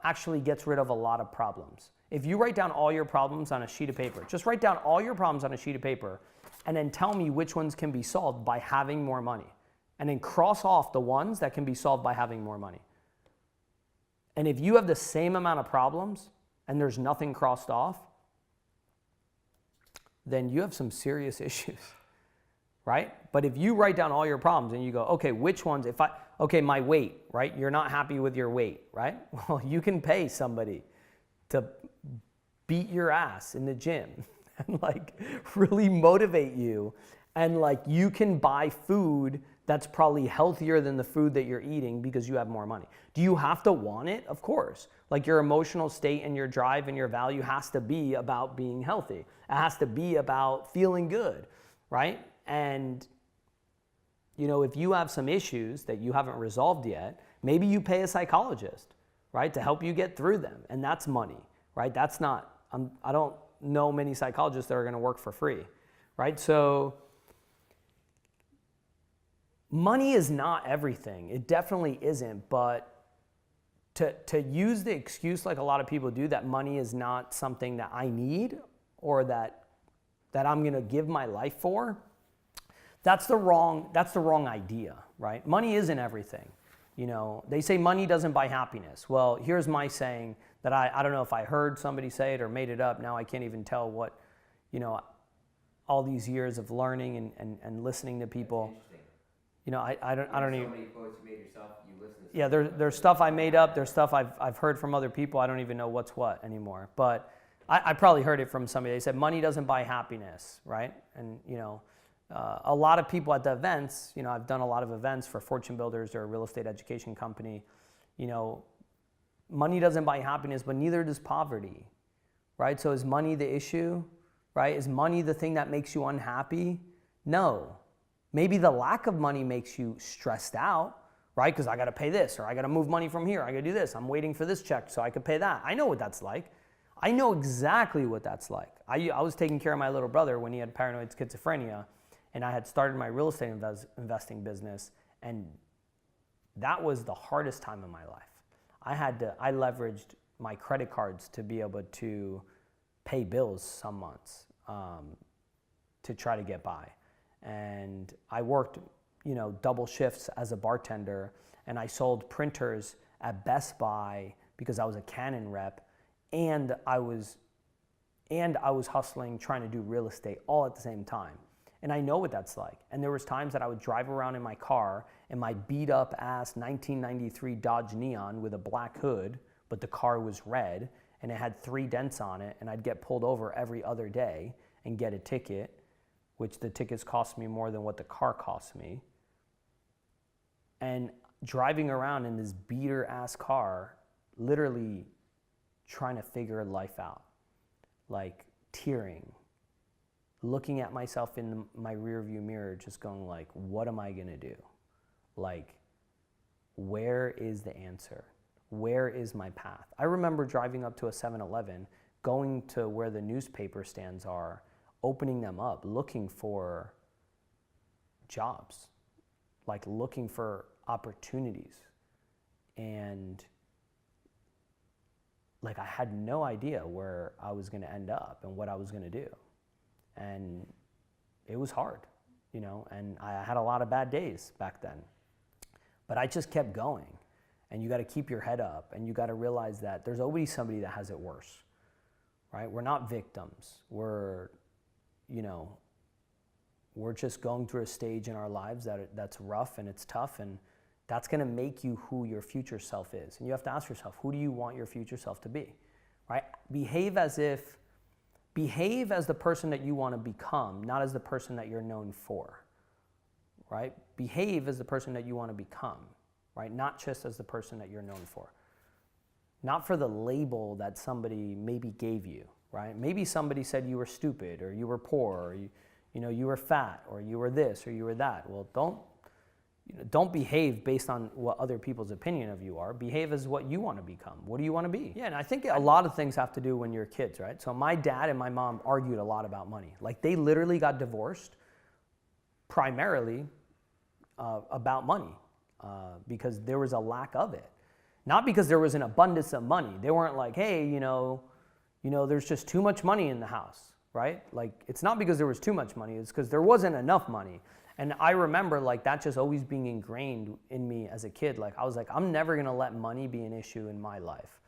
actually gets rid of a lot of problems. If you write down all your problems on a sheet of paper, just write down all your problems on a sheet of paper and then tell me which ones can be solved by having more money. and then cross off the ones that can be solved by having more money. And if you have the same amount of problems and there's nothing crossed off, then you have some serious issues, right? But if you write down all your problems and you go, okay, which ones, okay, my weight, right? You're not happy with your weight, right? Well, you can pay somebody to beat your ass in the gym and like really motivate you. And like you can buy food that's probably healthier than the food that you're eating because you have more money. Do you have to want it? Of course. Like your emotional state and your drive and your value has to be about being healthy. It has to be about feeling good, right? And you know, if you have some issues that you haven't resolved yet, maybe you pay a psychologist, right, to help you get through them. And that's money, right? That's not, I don't know many psychologists that are going to work for free, right? So money is not everything. It definitely isn't. But to use the excuse like a lot of people do that money is not something that I need or that I'm going to give my life for, that's the wrong idea, right? Money isn't everything. You know, they say money doesn't buy happiness. Well, here's my saying that I don't know if I heard somebody say it or made it up. Now I can't even tell what, you know, all these years of learning and listening to people. You know, I don't even. So many quotes you made yourself. You listen to. Yeah, there's stuff I made up. There's stuff I've heard from other people. I don't even know what's what anymore. But I probably heard it from somebody. They said money doesn't buy happiness, right? And you know, a lot of people at the events. You know, I've done a lot of events for Fortune Builders or a real estate education company. You know, money doesn't buy happiness, but neither does poverty, right? So is money the issue, right? Is money the thing that makes you unhappy? No. Maybe the lack of money makes you stressed out, right? Because I got to pay this, or I got to move money from here. I got to do this. I'm waiting for this check so I could pay that. I know what that's like. I know exactly what that's like. I was taking care of my little brother when he had paranoid schizophrenia, and I had started my real estate investing business, and that was the hardest time in my life. I leveraged my credit cards to be able to pay bills some months to try to get by. And I worked, you know, double shifts as a bartender, and I sold printers at Best Buy because I was a Canon rep, and I was hustling, trying to do real estate all at the same time. And I know what that's like. And there was times that I would drive around in my car in my beat up ass 1993 Dodge Neon with a black hood, but the car was red and it had 3 dents on it, and I'd get pulled over every other day and get a ticket, which the tickets cost me more than what the car cost me. And driving around in this beater ass car, literally trying to figure life out, like tearing, looking at myself in my rear view mirror, just going like, what am I gonna do? Like, where is the answer? Where is my path? I remember driving up to a 7-Eleven, going to where the newspaper stands are, opening them up, looking for jobs, like looking for opportunities. And like I had no idea where I was gonna end up and what I was gonna do. And it was hard, you know, and I had a lot of bad days back then. But I just kept going. And you gotta keep your head up, and you gotta realize that there's always somebody that has it worse, right? We're not victims. We're just going through a stage in our lives that's rough and it's tough, and that's gonna make you who your future self is. And you have to ask yourself, who do you want your future self to be, right? Behave as the person that you wanna become, not as the person that you're known for, right? Behave as the person that you wanna become, right? Not just as the person that you're known for. Not for the label that somebody maybe gave you, right? Maybe somebody said you were stupid, or you were poor, or you were fat, or you were this, or you were that. Well, don't behave based on what other people's opinion of you are. Behave as what you want to become. What do you want to be? Yeah, and I think a lot of things have to do when you're kids, right? So my dad and my mom argued a lot about money. Like they literally got divorced primarily about money because there was a lack of it. Not because there was an abundance of money. They weren't like, hey, there's just too much money in the house, right? Like, it's not because there was too much money. It's because there wasn't enough money. And I remember like that just always being ingrained in me as a kid. Like I was like, I'm never gonna let money be an issue in my life,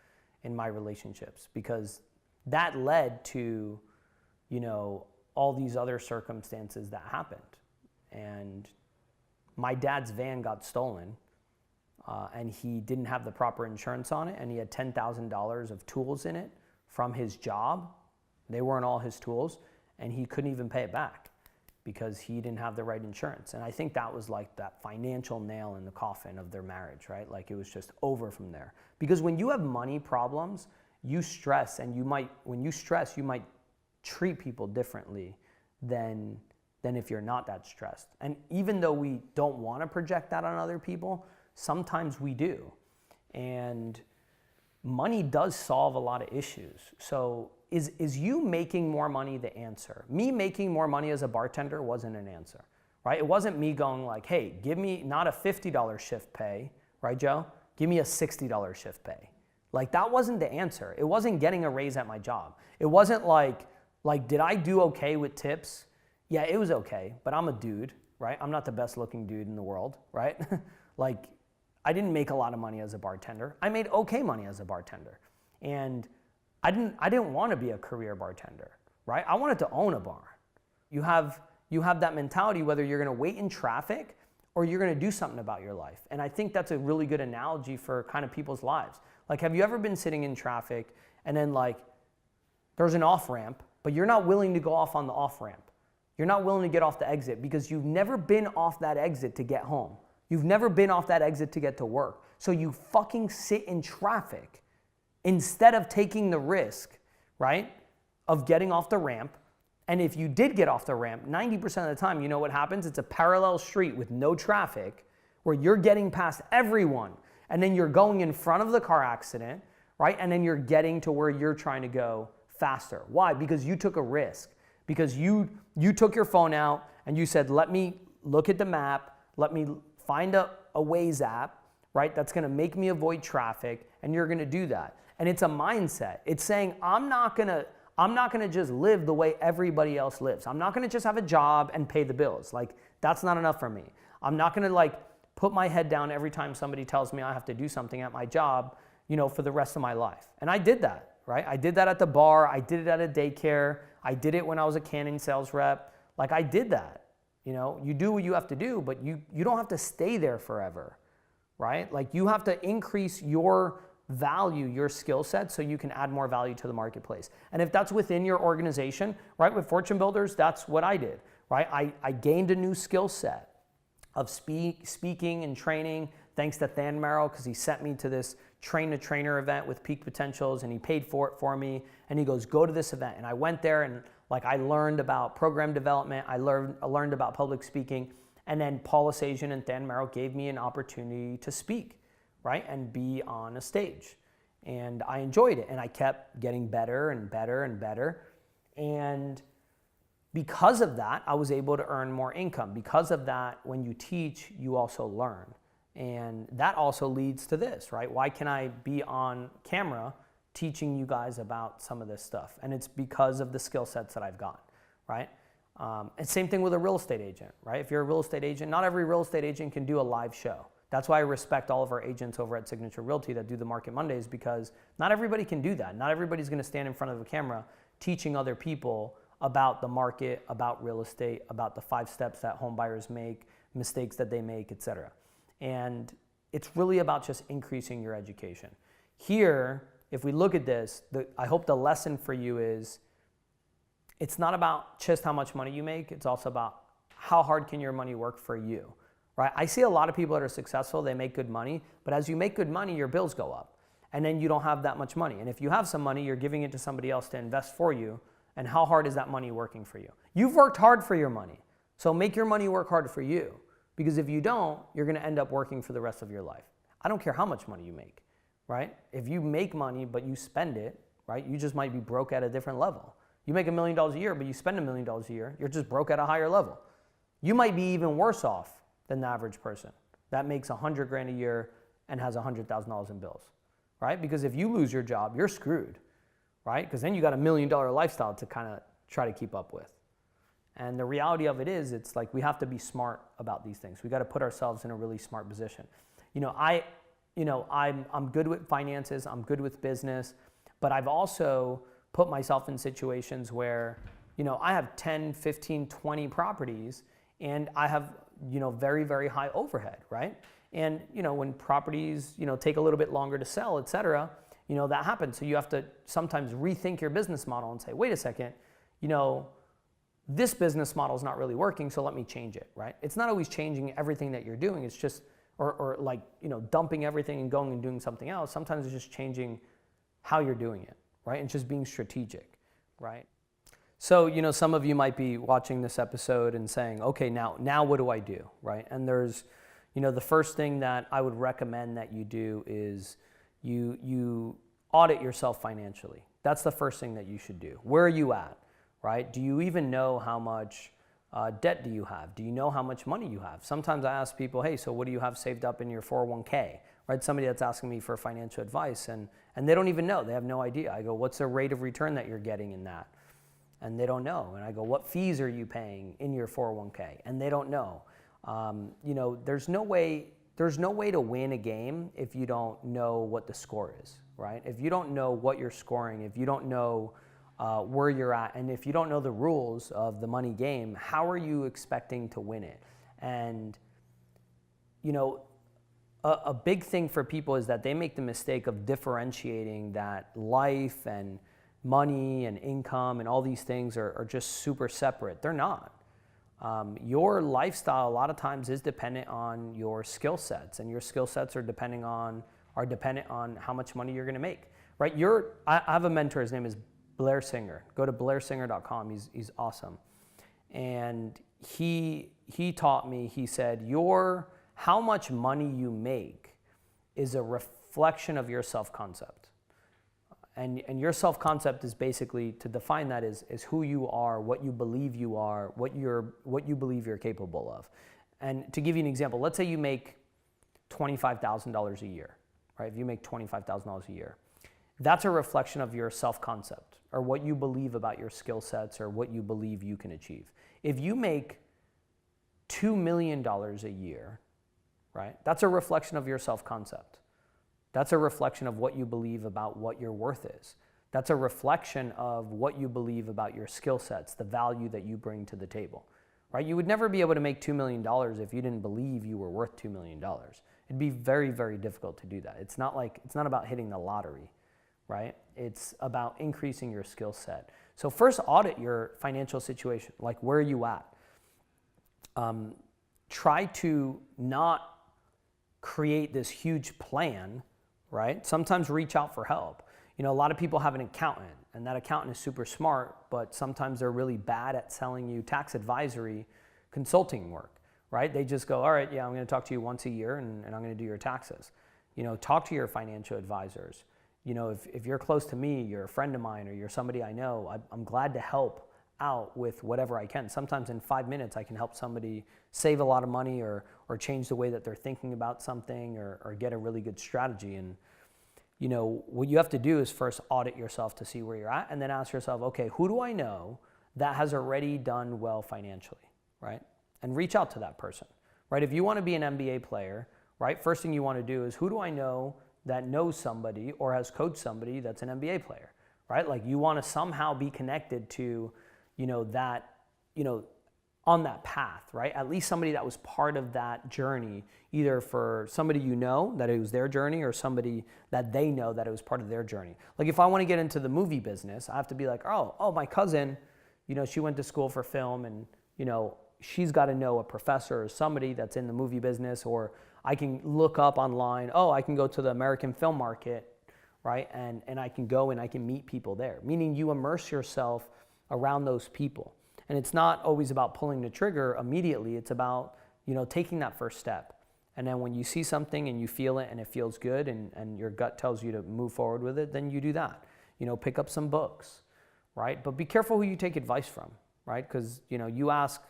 in my relationships, because that led to, you know, all these other circumstances that happened. And my dad's van got stolen, and he didn't have the proper insurance on it, and he had $10,000 of tools in it from his job. They weren't all his tools, and he couldn't even pay it back because he didn't have the right insurance. And I think that was like that financial nail in the coffin of their marriage, right? Like it was just over from there. Because when you have money problems, you stress, and when you stress, you might treat people differently than if you're not that stressed. And even though we don't want to project that on other people, sometimes we do. And money does solve a lot of issues. So is you making more money the answer? Me making more money as a bartender wasn't an answer, right? It wasn't me going like, hey, give me not a $50 shift pay, right, Joe? Give me a $60 shift pay. Like that wasn't the answer. It wasn't getting a raise at my job. It wasn't like did I do okay with tips? Yeah, it was okay, but I'm a dude, right? I'm not the best looking dude in the world, right? Like I didn't make a lot of money as a bartender. I made okay money as a bartender. And I didn't want to be a career bartender, right? I wanted to own a bar. You have that mentality whether you're going to wait in traffic or you're going to do something about your life. And I think that's a really good analogy for kind of people's lives. Like, have you ever been sitting in traffic and then like there's an off-ramp, but you're not willing to go off on the off-ramp? You're not willing to get off the exit because you've never been off that exit to get home. You've never been off that exit to get to work. So you fucking sit in traffic instead of taking the risk, right, of getting off the ramp. And if you did get off the ramp, 90% of the time, you know what happens? It's a parallel street with no traffic where you're getting past everyone. And then you're going in front of the car accident, right? And then you're getting to where you're trying to go faster. Why? Because you took a risk. Because you took your phone out and you said, let me look at the map, let me find a Waze app, right? That's gonna make me avoid traffic, and you're gonna do that. And it's a mindset. It's saying, I'm not gonna just live the way everybody else lives. I'm not gonna just have a job and pay the bills. Like, that's not enough for me. I'm not gonna like put my head down every time somebody tells me I have to do something at my job, you know, for the rest of my life. And I did that, right? I did that at the bar. I did it at a daycare. I did it when I was a canning sales rep. Like, I did that. You know, you do what you have to do, but you don't have to stay there forever, right? Like, you have to increase your value, your skill set, so you can add more value to the marketplace. And if that's within your organization, right, with Fortune Builders, that's what I did, right? I gained a new skill set of speaking and training, thanks to Than Merrill, because he sent me to this train-to-trainer event with Peak Potentials, and he paid for it for me, and he goes, go to this event. And I went there, and like I learned about program development, I learned about public speaking, and then Paul Asasian and Than Merrill gave me an opportunity to speak, right, and be on a stage. And I enjoyed it, and I kept getting better and better and better. And because of that, I was able to earn more income. Because of that, when you teach, you also learn. And that also leads to this, right? Why can I be on camera teaching you guys about some of this stuff? And it's because of the skill sets that I've got, right? And same thing with a real estate agent, right? If you're a real estate agent, not every real estate agent can do a live show. That's why I respect all of our agents over at Signature Realty that do the Market Mondays, because not everybody can do that. Not everybody's gonna stand in front of a camera teaching other people about the market, about real estate, about the 5 steps that home buyers make, mistakes that they make, etc. And it's really about just increasing your education. Here, if we look at this, I hope the lesson for you is it's not about just how much money you make, it's also about how hard can your money work for you, right? I see a lot of people that are successful, they make good money, but as you make good money, your bills go up, and then you don't have that much money. And if you have some money, you're giving it to somebody else to invest for you, and how hard is that money working for you? You've worked hard for your money, so make your money work hard for you. Because if you don't, you're gonna end up working for the rest of your life. I don't care how much money you make, right? If you make money but you spend it, right, you just might be broke at a different level. You make $1 million a year, but you spend $1 million a year, you're just broke at a higher level. You might be even worse off than the average person that makes $100 grand a year and has $100,000 in bills, right? Because if you lose your job, you're screwed, right? Because then you got $1 million lifestyle to kind of try to keep up with. And the reality of it is, it's like we have to be smart about these things. We got to put ourselves in a really smart position. I'm good with finances, I'm good with business, but I've also put myself in situations where, I have 10, 15, 20 properties and I have, very, very high overhead, right? And, when properties, take a little bit longer to sell, et cetera, that happens. So you have to sometimes rethink your business model and say, wait a second, this business model is not really working, so let me change it, right? It's not always changing everything that you're doing. It's just, or dumping everything and going and doing something else. Sometimes it's just changing how you're doing it, right? And just being strategic, right? So, some of you might be watching this episode and saying, okay, now what do I do, right? And there's, the first thing that I would recommend that you do is you audit yourself financially. That's the first thing that you should do. Where are you at, right? Do you even know how much debt do you have? Do you know how much money you have? Sometimes I ask people, hey, so what do you have saved up in your 401k, right? Somebody that's asking me for financial advice and they don't even know. They have no idea. I go, what's the rate of return that you're getting in that? And they don't know. And I go, what fees are you paying in your 401k? And they don't know. There's no way to win a game if you don't know what the score is, right? If you don't know what you're scoring, if you don't know where you're at, and if you don't know the rules of the money game, how are you expecting to win it? And, a big thing for people is that they make the mistake of differentiating that life and money and income and all these things are just super separate. They're not. Your lifestyle a lot of times is dependent on your skill sets, and your skill sets are dependent on how much money you're going to make, right? I have a mentor. His name is Blair Singer. Go to blairsinger.com. He's awesome, and he taught me. He said how much money you make is a reflection of your self-concept. And your self-concept is basically, to define that, is who you are, what you believe you are, what you believe you're capable of. And to give you an example, let's say you make $25,000 a year, right? If you make $25,000 a year, that's a reflection of your self-concept or what you believe about your skill sets or what you believe you can achieve. If you make $2 million a year, right? That's a reflection of your self-concept. That's a reflection of what you believe about what your worth is. That's a reflection of what you believe about your skill sets, the value that you bring to the table, right? You would never be able to make $2 million if you didn't believe you were worth $2 million. It'd be very, very difficult to do that. It's not about hitting the lottery, right? It's about increasing your skill set. So first, audit your financial situation. Like, where are you at? Try to not create this huge plan, right? Sometimes reach out for help. A lot of people have an accountant, and that accountant is super smart, but sometimes they're really bad at selling you tax advisory consulting work, right? They just go, all right, yeah, I'm going to talk to you once a year and I'm going to do your taxes. Talk to your financial advisors. If you're close to me, you're a friend of mine, or you're somebody I know, I'm glad to help out with whatever I can. Sometimes in 5 minutes, I can help somebody save a lot of money or change the way that they're thinking about something or get a really good strategy. And, what you have to do is first audit yourself to see where you're at, and then ask yourself, okay, who do I know that has already done well financially, right? And reach out to that person, right? If you want to be an NBA player, right, first thing you want to do is, who do I know that knows somebody or has coached somebody that's an NBA player, right? Like, you want to somehow be connected to, that, on that path, right? At least somebody that was part of that journey, either for somebody that it was their journey, or somebody that they know that it was part of their journey. Like, if I want to get into the movie business, I have to be like, oh, my cousin, she went to school for film, and, she's got to know a professor or somebody that's in the movie business. Or I can look up online, I can go to the American film market, right? And I can go and I can meet people there. Meaning, you immerse yourself around those people. And it's not always about pulling the trigger immediately. It's about, taking that first step. And then when you see something and you feel it and it feels good and your gut tells you to move forward with it, then you do that. Pick up some books, right? But be careful who you take advice from, right? Because, you ask,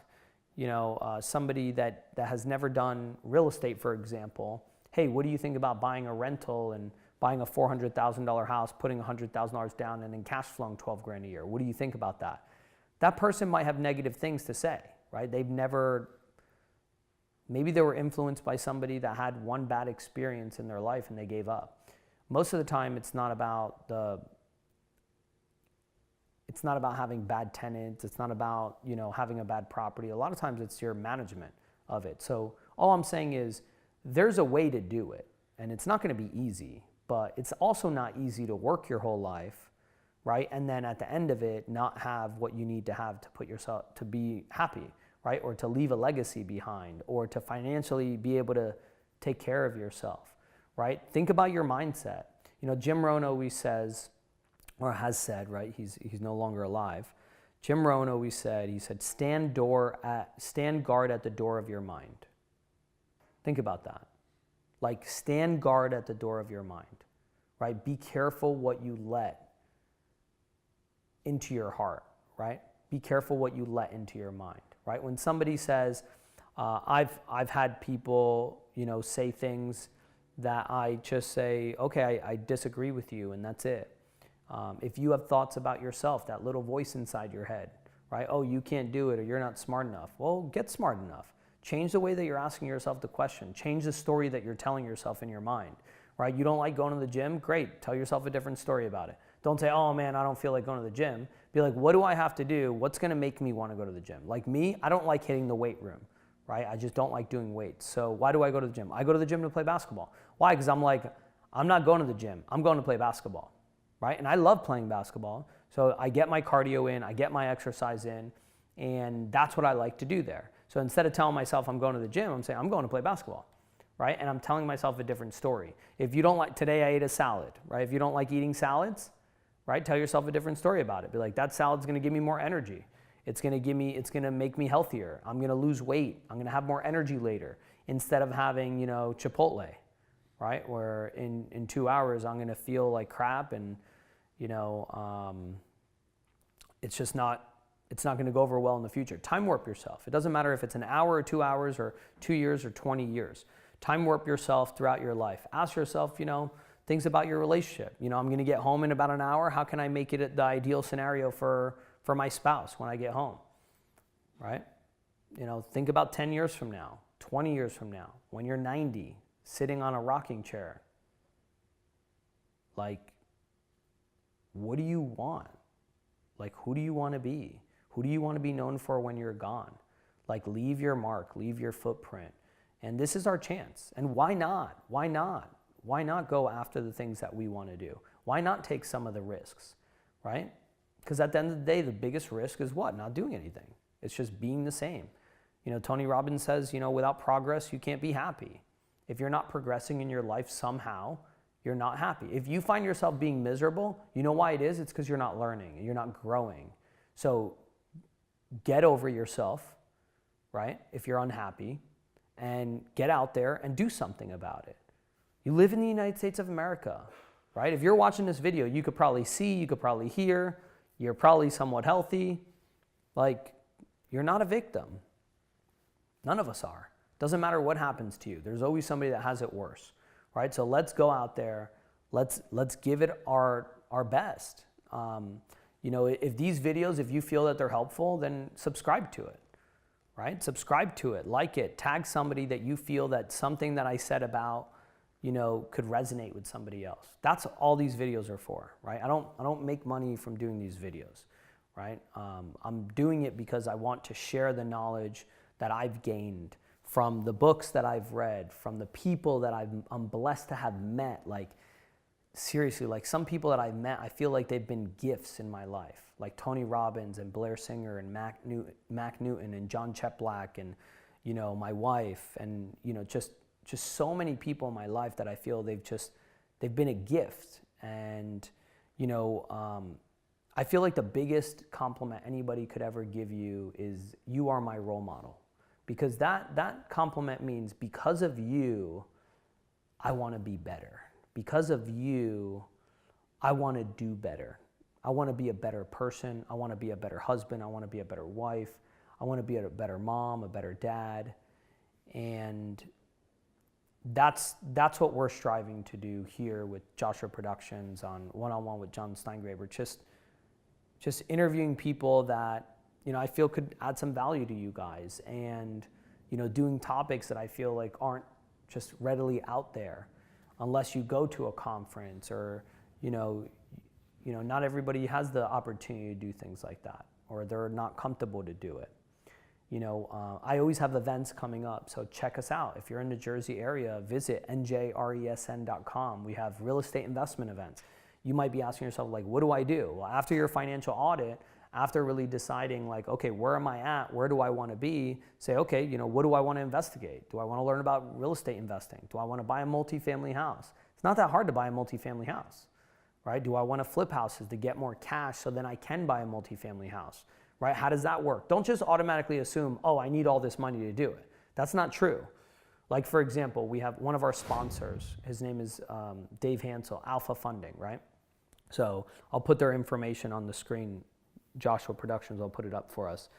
somebody that has never done real estate, for example, hey, what do you think about buying a rental and buying a $400,000 house, putting $100,000 down, and then cash flowing $12,000 a year? What do you think about that? that person might have negative things to say, right? Maybe they were influenced by somebody that had one bad experience in their life and they gave up. Most of the time, it's not about having bad tenants. It's not about, having a bad property. A lot of times it's your management of it. So all I'm saying is there's a way to do it, and it's not going to be easy, but it's also not easy to work your whole life, right? And then at the end of it, not have what you need to have to put yourself to be happy, right? Or to leave a legacy behind, or to financially be able to take care of yourself, right? Think about your mindset. Jim Rohn always says, or has said, right? He's no longer alive. Jim Rohn always said, stand guard at the door of your mind. Think about that. Like, stand guard at the door of your mind, right? Be careful what you let into your heart, right? Be careful what you let into your mind, right? When somebody says, I've had people, say things that I just say, okay, I disagree with you, and that's it. If you have thoughts about yourself, that little voice inside your head, right? Oh, you can't do it, or you're not smart enough. Well, get smart enough. Change the way that you're asking yourself the question. Change the story that you're telling yourself in your mind, right? You don't like going to the gym? Great. Tell yourself a different story about it. Don't say, oh man, I don't feel like going to the gym. Be like, what do I have to do? What's going to make me want to go to the gym? Like me, I don't like hitting the weight room, right? I just don't like doing weights. So why do I go to the gym? I go to the gym to play basketball. Why? Because I'm like, I'm not going to the gym. I'm going to play basketball, right? And I love playing basketball. So I get my cardio in, I get my exercise in, and that's what I like to do there. So instead of telling myself I'm going to the gym, I'm saying I'm going to play basketball, right? And I'm telling myself a different story. If you don't like, today I ate a salad, right? If you don't like eating salads, right? Tell yourself a different story about it. Be like, that salad's gonna give me more energy. It's gonna make me healthier. I'm gonna lose weight. I'm gonna have more energy later. Instead of having, Chipotle, right? Where in 2 hours I'm gonna feel like crap, and it's not going to go over well in the future. Time warp yourself. It doesn't matter if it's an hour or 2 hours or 2 years or 20 years. Time warp yourself throughout your life. Ask yourself, things about your relationship. I'm going to get home in about an hour. How can I make it the ideal scenario for my spouse when I get home, right? Think about 10 years from now, 20 years from now, when you're 90, sitting on a rocking chair. Like, what do you want? Like, who do you want to be? Who do you want to be known for when you're gone? Like, leave your mark, leave your footprint. And this is our chance. And why not? Why not? Why not go after the things that we want to do? Why not take some of the risks, right? Because at the end of the day, the biggest risk is what? Not doing anything. It's just being the same. Tony Robbins says, without progress, you can't be happy. If you're not progressing in your life somehow, you're not happy. If you find yourself being miserable, you know why it is? It's because you're not learning, you're not growing. So get over yourself, right? If you're unhappy, and get out there and do something about it. You live in the United States of America, right? If you're watching this video, you could probably see, you could probably hear, you're probably somewhat healthy. Like, you're not a victim. None of us are. Doesn't matter what happens to you. There's always somebody that has it worse. Right? So let's go out there, let's give it our best. If these videos, if you feel that they're helpful, then subscribe to it, right? Subscribe to it, like it, tag somebody that you feel that something that I said about, could resonate with somebody else. That's all these videos are for, right? I don't make money from doing these videos, right? I'm doing it because I want to share the knowledge that I've gained from the books that I've read, from the people that I'm blessed to have met. Like, seriously, like some people that I've met, I feel like they've been gifts in my life. Like Tony Robbins and Blair Singer and Mac Newton and John Cheplack and, my wife and, just so many people in my life that I feel they've been a gift. And, I feel like the biggest compliment anybody could ever give you is, you are my role model. Because that compliment means, because of you, I want to be better. Because of you, I want to do better. I want to be a better person. I want to be a better husband. I want to be a better wife. I want to be a better mom, a better dad. And that's what we're striving to do here with Joshua Productions on One-on-One with Jon Steingraber. Just interviewing people that I feel could add some value to you guys, and, doing topics that I feel like aren't just readily out there unless you go to a conference, or, not everybody has the opportunity to do things like that, or they're not comfortable to do it. I always have events coming up, so check us out. If you're in the Jersey area, visit njresn.com. We have real estate investment events. You might be asking yourself, like, what do I do? Well, after your financial audit, after really deciding, like, okay, where am I at? Where do I want to be? Say, okay, what do I want to investigate? Do I want to learn about real estate investing? Do I want to buy a multifamily house? It's not that hard to buy a multifamily house, right? Do I want to flip houses to get more cash so then I can buy a multifamily house, right? How does that work? Don't just automatically assume, oh, I need all this money to do it. That's not true. Like, for example, we have one of our sponsors. His name is Dave Hansel, Alpha Funding, right? So I'll put their information on the screen. Joshua Productions, I'll put it up for us.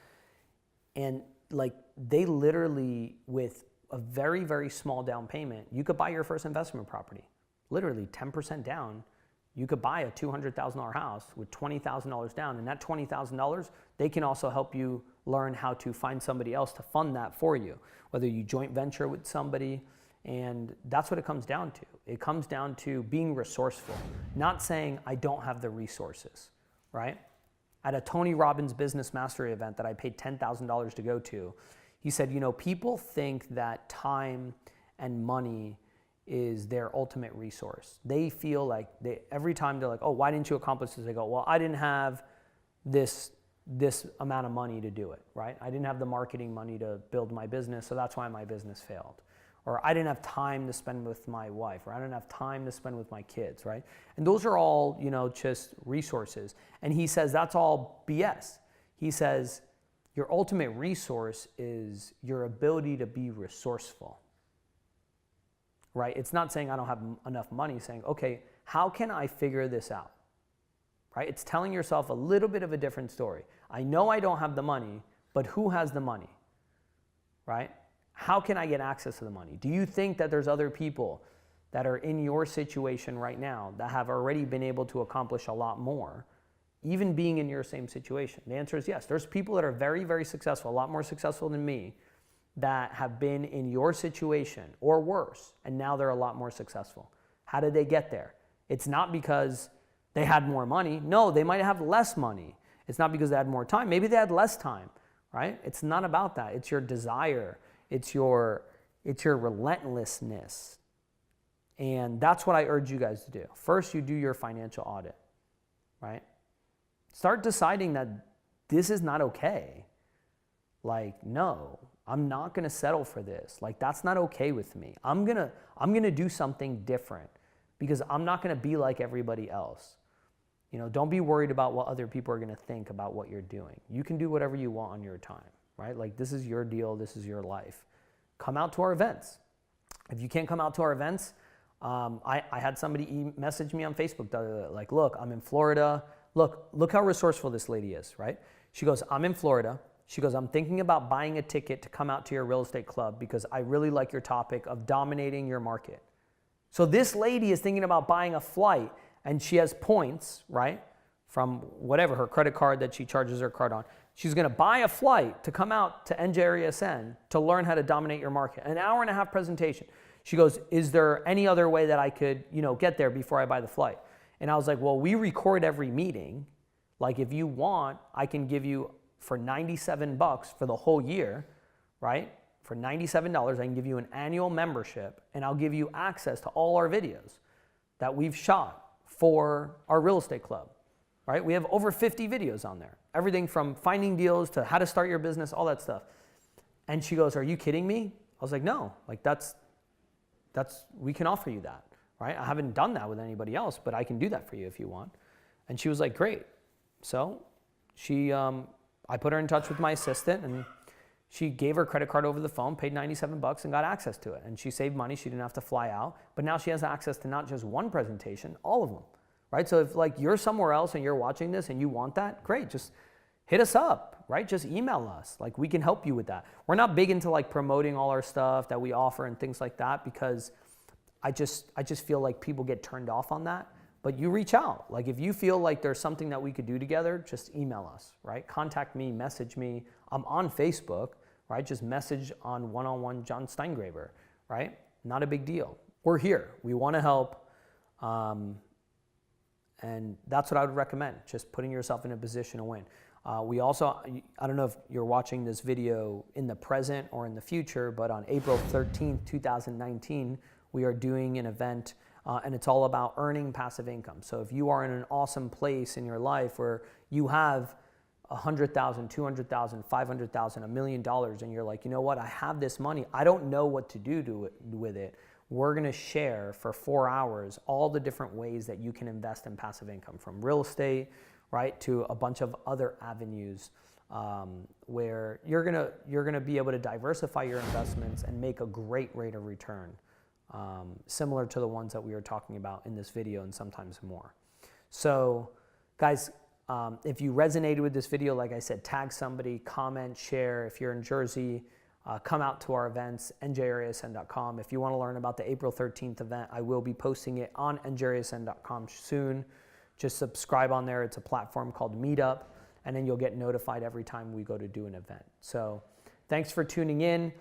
And like, they literally, with a very, very small down payment, you could buy your first investment property. Literally 10% down, you could buy a $200,000 house with $20,000 down. And that $20,000, they can also help you learn how to find somebody else to fund that for you, whether you joint venture with somebody. And that's what it comes down to. It comes down to being resourceful, not saying I don't have the resources, right? At a Tony Robbins Business Mastery event that I paid $10,000 to go to, he said, people think that time and money is their ultimate resource. They feel like every time they're like, oh, why didn't you accomplish this? They go, well, I didn't have this amount of money to do it, right? I didn't have the marketing money to build my business, so that's why my business failed. Or I didn't have time to spend with my wife, or I didn't have time to spend with my kids, right? And those are all, just resources. And he says that's all BS. He says your ultimate resource is your ability to be resourceful, right? It's not saying I don't have enough money, saying, okay, how can I figure this out, right? It's telling yourself a little bit of a different story. I know I don't have the money, but who has the money, right? How can I get access to the money? Do you think that there's other people that are in your situation right now that have already been able to accomplish a lot more, even being in your same situation? The answer is yes. There's people that are very, very successful, a lot more successful than me, that have been in your situation or worse, and now they're a lot more successful. How did they get there? It's not because they had more money. No, they might have less money. It's not because they had more time. Maybe they had less time, right? It's not about that. It's your desire. It's your relentlessness. And that's what I urge you guys to do. First, you do your financial audit, right? Start deciding that this is not okay. Like, no, I'm not going to settle for this. Like, that's not okay with me. I'm going to do something different because I'm not going to be like everybody else. Don't be worried about what other people are going to think about what you're doing. You can do whatever you want on your time. Right? Like, this is your deal. This is your life. Come out to our events. If you can't come out to our events, I had somebody message me on Facebook, like, look, I'm in Florida. Look how resourceful this lady is, right? She goes, I'm in Florida. She goes, I'm thinking about buying a ticket to come out to your real estate club because I really like your topic of dominating your market. So this lady is thinking about buying a flight, and she has points, right, from whatever, her credit card that she charges her card on. She's going to buy a flight to come out to NJRESN to learn how to dominate your market. An hour-and-a-half presentation. She goes, is there any other way that I could, get there before I buy the flight? And I was like, well, we record every meeting. Like, if you want, I can give you for $97 for the whole year, right? For $97, I can give you an annual membership, and I'll give you access to all our videos that we've shot for our real estate club. Right? We have over 50 videos on there. Everything from finding deals to how to start your business, all that stuff. And she goes, are you kidding me? I was like, no, like that's we can offer you that, right? I haven't done that with anybody else, but I can do that for you if you want. And she was like, great. So I put her in touch with my assistant, and she gave her credit card over the phone, paid $97 and got access to it. And she saved money. She didn't have to fly out, but now she has access to not just one presentation, all of them. Right? So if like you're somewhere else and you're watching this and you want that, great, just hit us up, right? Just email us. Like, we can help you with that. We're not big into like promoting all our stuff that we offer and things like that because I just feel like people get turned off on that. But you reach out. Like if you feel like there's something that we could do together, just email us, right? Contact me, message me. I'm on Facebook, right? Just message on one-on-one Jon Steingraber, right? Not a big deal. We're here. We want to help. And that's what I would recommend, just putting yourself in a position to win. We also, I don't know if you're watching this video in the present or in the future, but on April 13th, 2019, we are doing an event and it's all about earning passive income. So if you are in an awesome place in your life where you have $100,000, $200,000, $500,000, $1 million, and you're like, you know what, I have this money, I don't know what to do with it. We're gonna share for 4 hours all the different ways that you can invest in passive income, from real estate, right, to a bunch of other avenues where you're gonna be able to diversify your investments and make a great rate of return, similar to the ones that we were talking about in this video and sometimes more. So, guys, if you resonated with this video, like I said, tag somebody, comment, share. If you're in Jersey, come out to our events, njrsn.com. If you want to learn about the April 13th event, I will be posting it on njrsn.com soon. Just subscribe on there. It's a platform called Meetup, and then you'll get notified every time we go to do an event. So thanks for tuning in.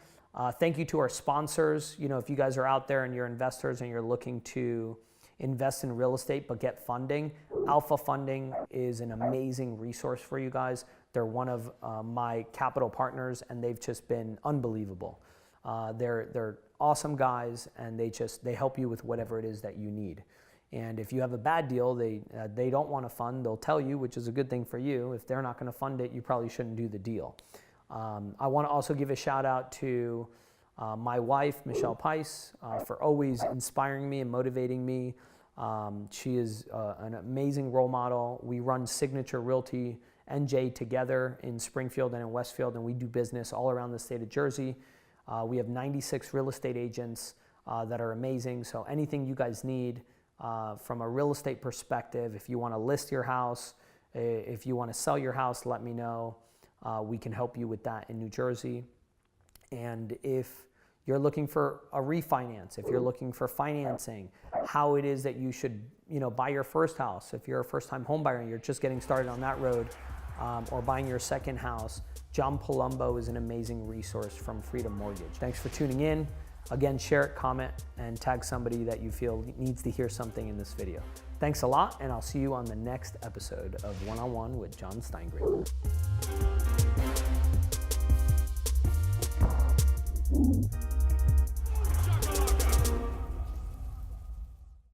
Thank you to our sponsors. You know, if you guys are out there and you're investors and you're looking to invest in real estate but get funding, Alpha Funding is an amazing resource for you guys. They're one of my capital partners, and they've just been unbelievable. They're awesome guys, and they help you with whatever it is that you need. And if you have a bad deal, they don't want to fund, they'll tell you, which is a good thing for you. If they're not going to fund it, you probably shouldn't do the deal. I want to also give a shout out to my wife, Michelle Pice, for always inspiring me and motivating me. She is an amazing role model. We run Signature Realty NJ together in Springfield and in Westfield, and we do business all around the state of Jersey. We have 96 real estate agents that are amazing. So anything you guys need from a real estate perspective, if you want to list your house, if you want to sell your house, let me know. We can help you with that in New Jersey. And if you're looking for a refinance, if you're looking for financing, how it is that you should, buy your first house, if you're a first-time home buyer and you're just getting started on that road, or buying your second house, John Palumbo is an amazing resource from Freedom Mortgage. Thanks for tuning in. Again, share it, comment, and tag somebody that you feel needs to hear something in this video. Thanks a lot, and I'll see you on the next episode of One-on-One with Jon Steingraber.